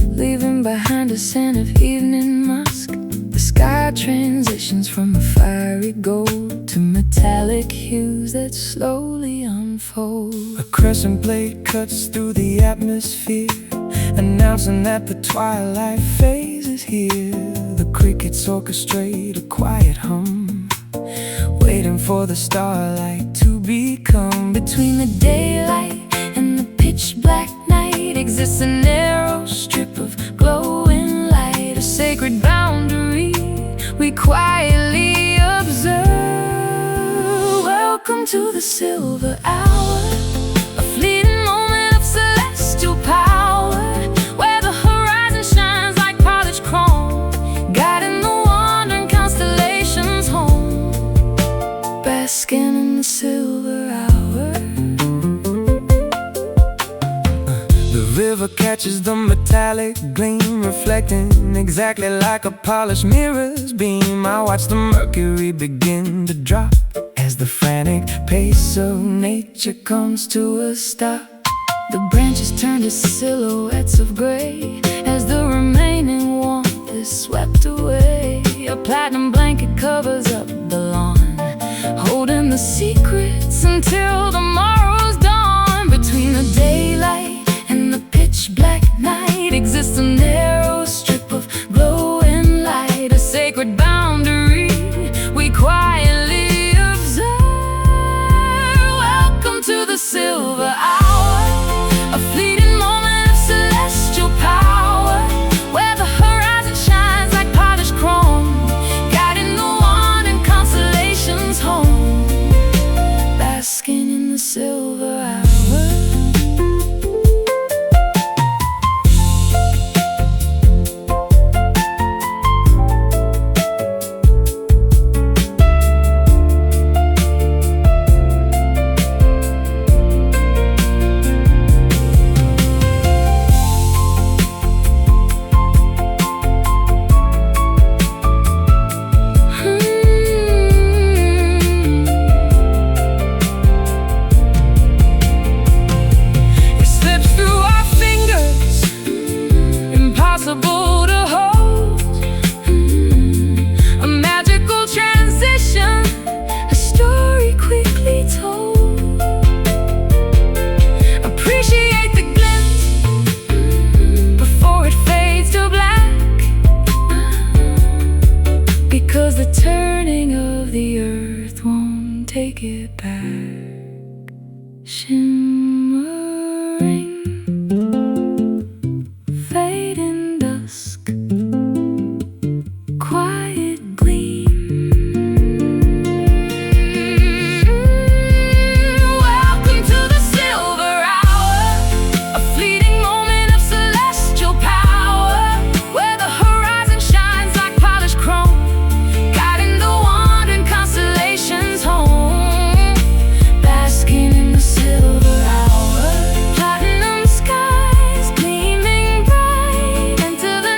S1: leaving behind a scent of evening musk. The sky transitions from a fiery gold to metallic hues that slowly unfold.
S2: A crescent blade cuts through the atmosphere, announcing that the twilight phase is here. The crickets orchestrate a quiet hum, waiting for the starlight to become.
S1: Between the daylight and the pitch black night exists a narrow strip of glowing light, a sacred boundary we quietly silver hour, a fleeting moment of celestial power, where the horizon shines like polished chrome, guiding the wandering constellations home, basking in the silver hour.
S2: The river catches the metallic gleam, reflecting exactly like a polished mirror's beam. I watch the mercury begin to drop as the frantic pace of nature comes to a stop.
S1: The branches turn to silhouettes of gray as the remaining warmth is swept away. A platinum blanket covers up the lawn, holding the secrets until tomorrow's dawn. Between the daylight and the pitch black night exists a narrow strip of glowing light, a sacred boundary we quietly observe. Welcome to the silver hour, a fleeting moment of celestial power, where the horizon shines like polished chrome, guiding the wandering constellations home, basking in the silver hour. Impossible to hold, a magical transition, a story quickly told. Appreciate the glint before it fades to black, because the turning of the earth won't take it back. Shimmering fading dusk, quiet gleam. Welcome to the silver hour, a fleeting moment of celestial power, where the horizon shines like polished chrome, guiding the wandering constellations home, basking in the silver hour. Platinum skies gleaming bright into the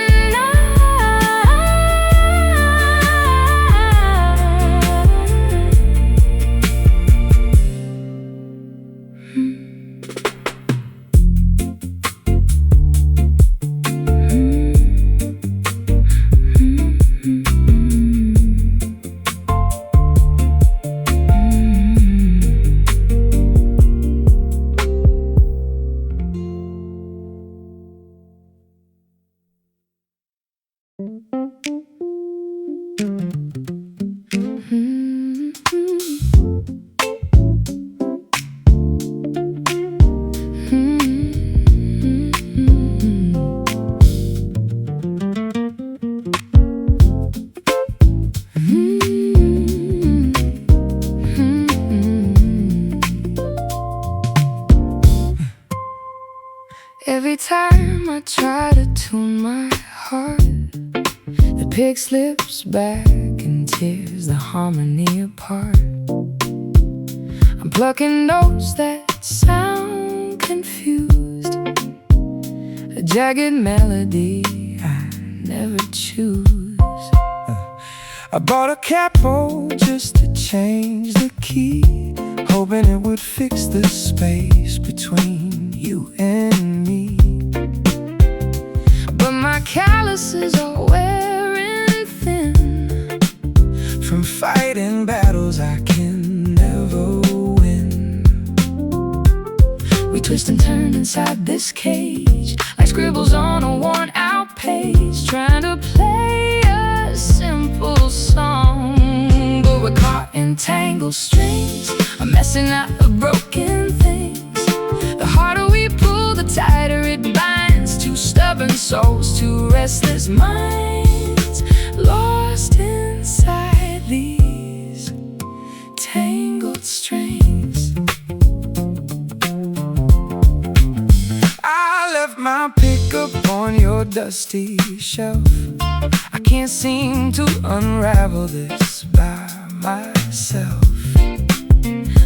S1: Every time I try to tune my heart, the pick slips back and tears the harmony apart. I'm plucking notes that sound confused, a jagged melody I never choose.
S2: I bought a capo just to change the key, hoping it would fix the space between you and me.
S1: But my calluses are wearing thin
S2: from fighting battles I can never win.
S1: We twist and turn inside this cage like scribbles on a worn out page, trying to play a simple song, but we're caught in tangled strings, I'm messing up the broken things. The harder we pull, the tighter it binds. Two stubborn souls, two restless minds, lost inside these tangled strings.
S2: left my pickup on your dusty shelf. I can't seem to unravel this by myself.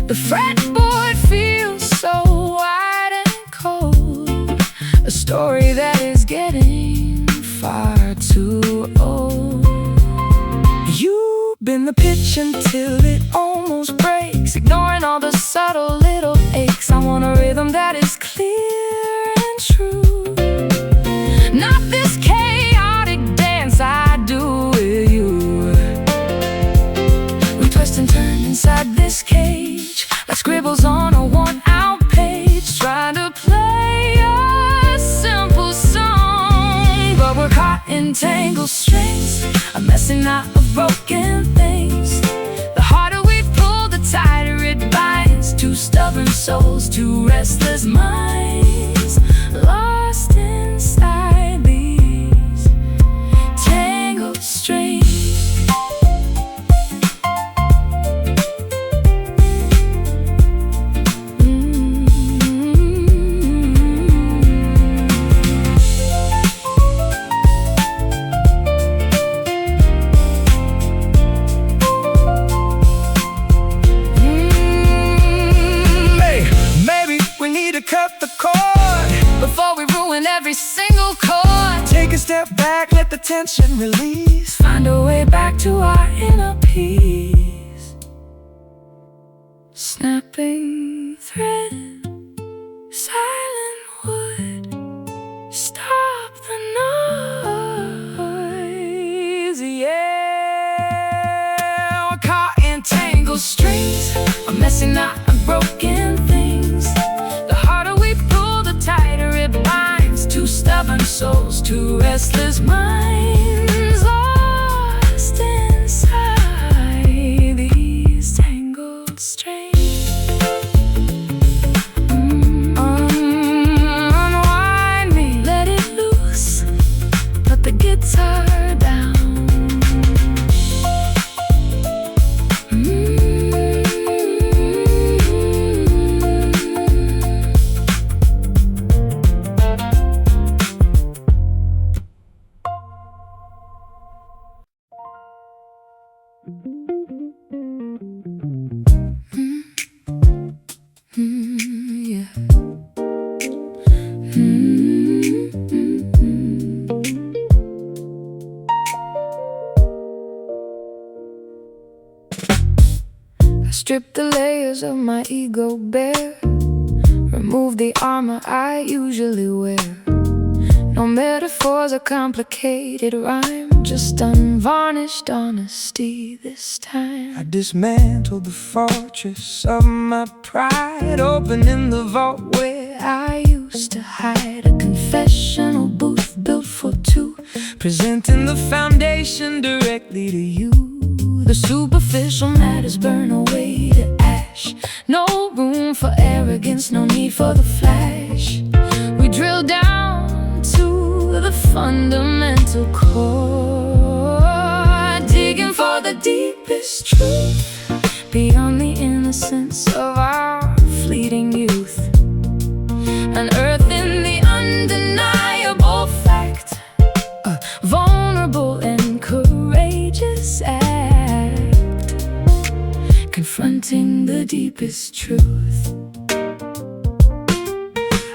S1: The fretboard feels so wide and cold, a story that is getting far too old.
S2: You've been the pitch until it almost breaks, ignoring all the subtle little aches. I want a rhythm that is clear and true,
S1: not this chaotic dance I do with you.
S2: We twist and turn inside this cage, like scribbles on a worn-out page,
S1: trying to play a simple song,
S2: but we're caught in tangled strings, a messy knot of broken things.
S1: The harder we pull, the tighter it binds.
S2: Two stubborn souls, two restless minds,
S1: lost inside these tangled strings.
S2: Cut the cord
S1: before we ruin every single chord.
S2: Take a step back, let the tension release,
S1: find a way back to our inner peace.
S2: Snapping thread, silent wood, stop the noise. Yeah, we're caught in tangled strings, a messy knot of broken things.
S1: Two stubborn souls, two restless minds, lost inside these tangled strings.
S2: Unwind me,
S1: let it loose, put the guitar down.
S2: Strip the layers of my ego bare, remove the armor I usually wear. No metaphors or complicated rhyme, just unvarnished honesty this time. I dismantled the fortress of my pride, opening the vault where I used to hide. A confessional booth built for two, presenting the foundation directly to you. The superficial matters burn away to ash. No room for arrogance, no need for the flash. We drill down to the fundamental core, digging for the deepest truth, beyond the innocence of our fleeting youth. Unearthing the undeniable fact, a vulnerable and courageous act, confronting the deepest truth.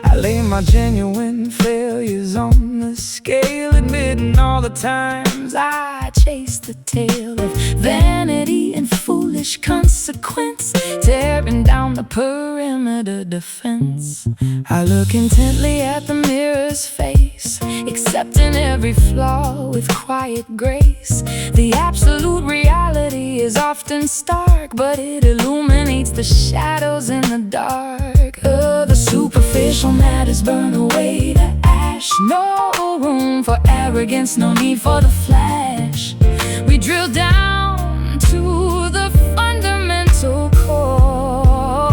S2: I lay my genuine failures on the scale, admitting all the times I chased the tail of vanity and foolish consequence, tearing down the perimeter defense. I look intently at the mirror's face, accepting every flaw with quiet grace. The absolute reality is often stark, but it illuminates the shadows in the dark. The superficial matters burn away to ash. No room for arrogance, no need for the flash. We drill down to the fundamental core,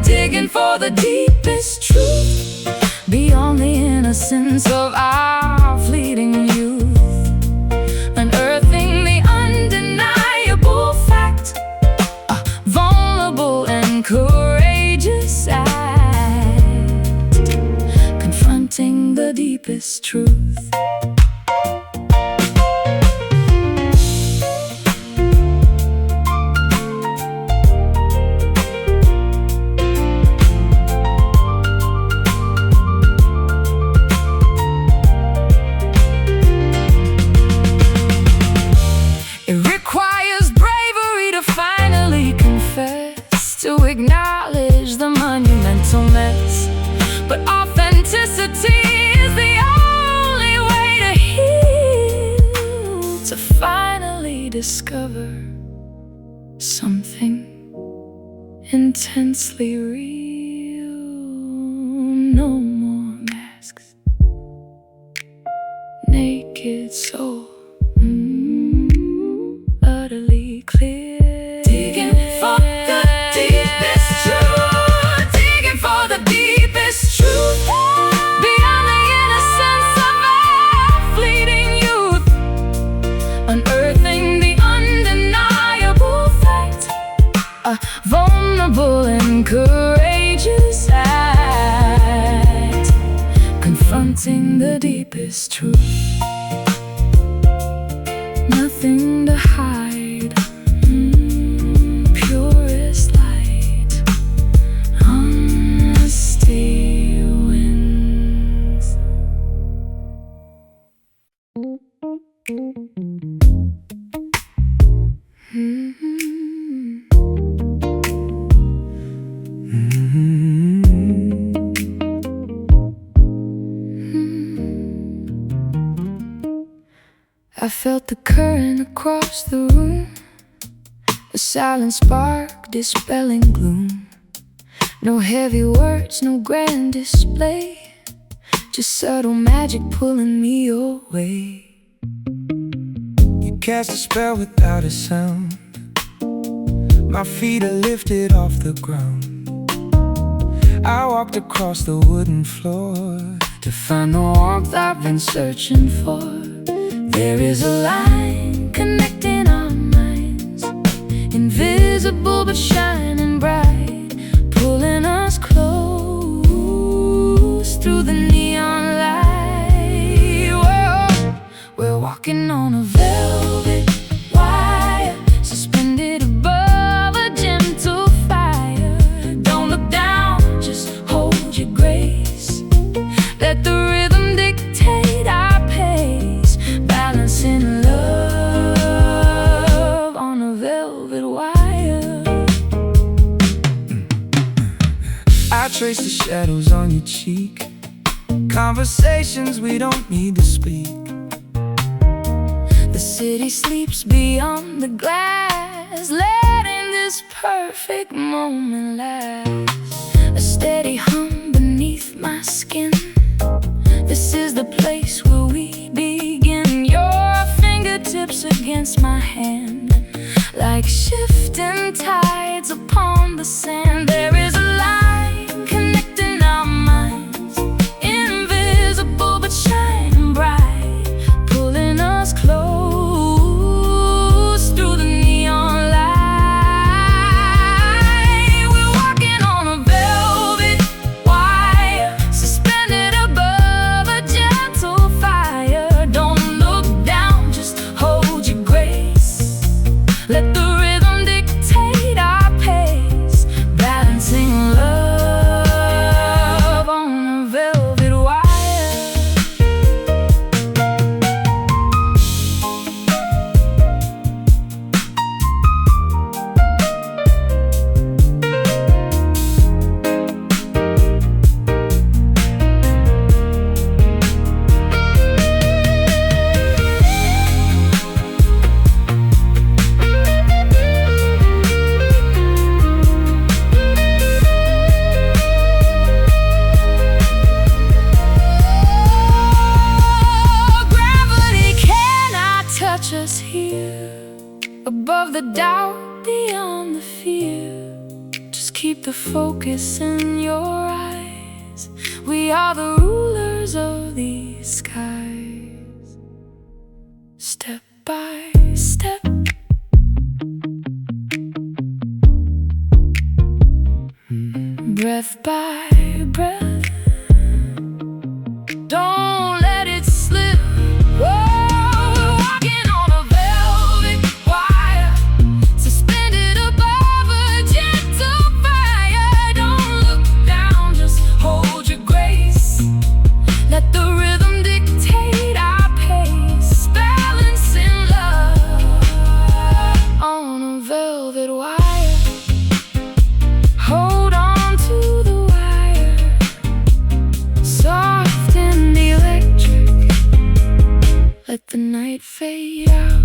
S2: digging for the deepest truth, beyond the innocence of our fleeting youth. Unearthing the undeniable fact, a vulnerable and courageous act, confronting
S1: the deepest truth. To acknowledge the monumental mess, but authenticity is the only way to heal, to finally discover something intensely real. No more masks, naked soul, utterly clear. Digging for the deepest truth, digging for the deepest truth, beyond the innocence of our fleeting youth, unearthing the undeniable fact, a vulnerable and courageous act, confronting the deepest truth, nothing to hide. Purest light, honesty wins. I felt the current across the room, a silent spark dispelling gloom. No heavy words, no grand display, just subtle magic pulling me away.
S2: You cast a spell without a sound. My feet are lifted off the ground. I walked across the wooden floor
S1: To find the warmth I've been searching for. There is a line connecting our minds, invisible but shining bright, pulling us close through the neon light. Whoa, we're walking on a velvet wire, suspended above a gentle fire. Don't look down, just hold your grace. Let the rhythm dictate our pace, balancing love on a velvet wire.
S2: I trace the shadows on your cheek, conversations we don't need to speak.
S1: The city sleeps beyond the glass, letting this perfect moment last. A steady hum beneath my skin. This is the place where we begin. Your fingertips against my hand, like shifting tides upon the sand. There is a line connecting our minds, invisible but shining bright, pulling us close through the neon light. We're walking on a velvet wire, suspended above a gentle fire. Don't look down, just hold your grace. Let the rhythm dictate our pace, balancing love on a velvet wire. Gravity cannot touch us here, above the doubt, beyond the fear. Just keep the focus in your eyes. We are the rulers of these skies. Step by step, breath by breath. Don't let the night fade out.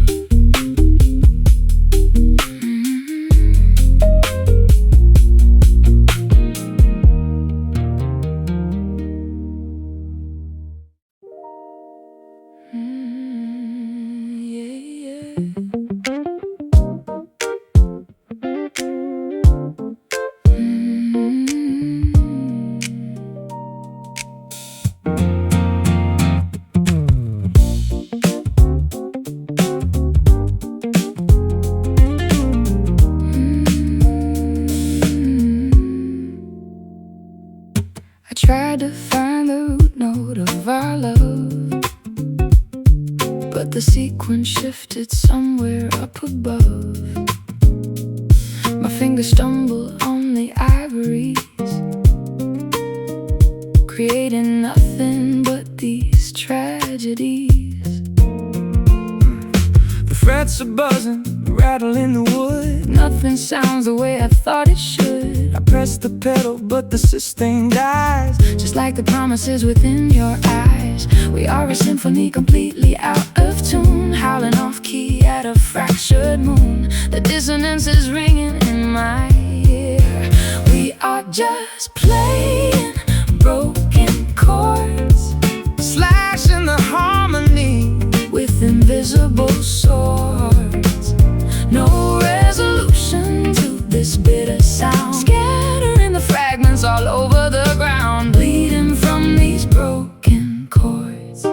S1: I tried to find the root note of our love, but the sequence shifted somewhere up above. My fingers stumble on the ivories, creating nothing but these tragedies.
S2: The frets are buzzing, rattle in the wood.
S1: Nothing sounds the way I thought it should.
S2: I press the pedal, but the sustain dies.
S1: Just like the promises within your eyes. We are a symphony completely out of tune, howling off key at a fractured moon. The dissonance is ringing in my ear. We are just playing broken chords,
S2: slashing the harmony
S1: with invisible swords. No resolution to this bitter sound, scattering the fragments all over the ground, bleeding from these broken chords.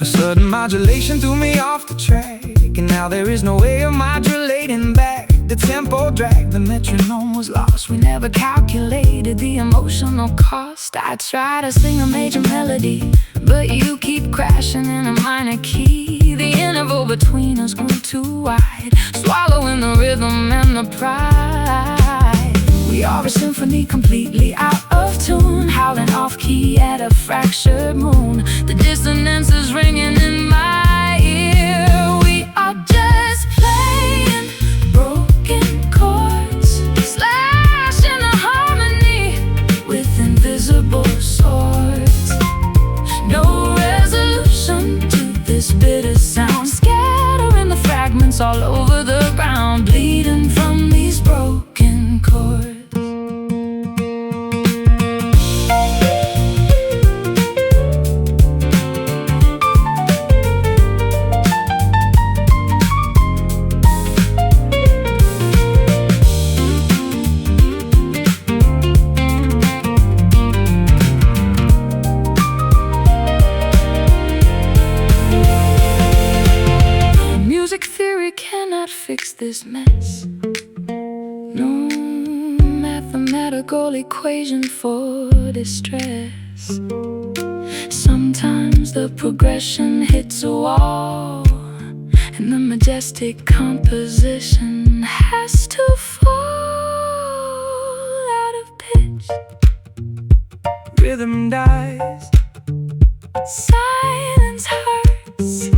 S2: A sudden modulation threw me off the track, and now there is no way of modulating back. The tempo dragged, the metronome was lost.
S1: We never calculated the emotional cost. I try to sing a major melody, but you keep crashing in a minor key. The interval between us grew too wide, swallowing the rhythm and the pride. We are a symphony completely out of tune, howling off key at a fractured moon. The dissonance is ringing in my ear. We are just playing broken chords, slashing the harmony with invisible swords. No resolution to this bitter sound, scattering the fragments all over the ground, bleeding from these broken chords. Fix this mess. No mathematical equation for distress. Sometimes the progression hits a wall, and the majestic composition has to fall out of pitch.
S2: Rhythm dies,
S1: silence hurts.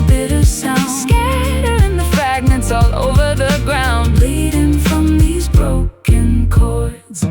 S1: Bitter sound, scattering the fragments all over the ground, bleeding from these broken chords.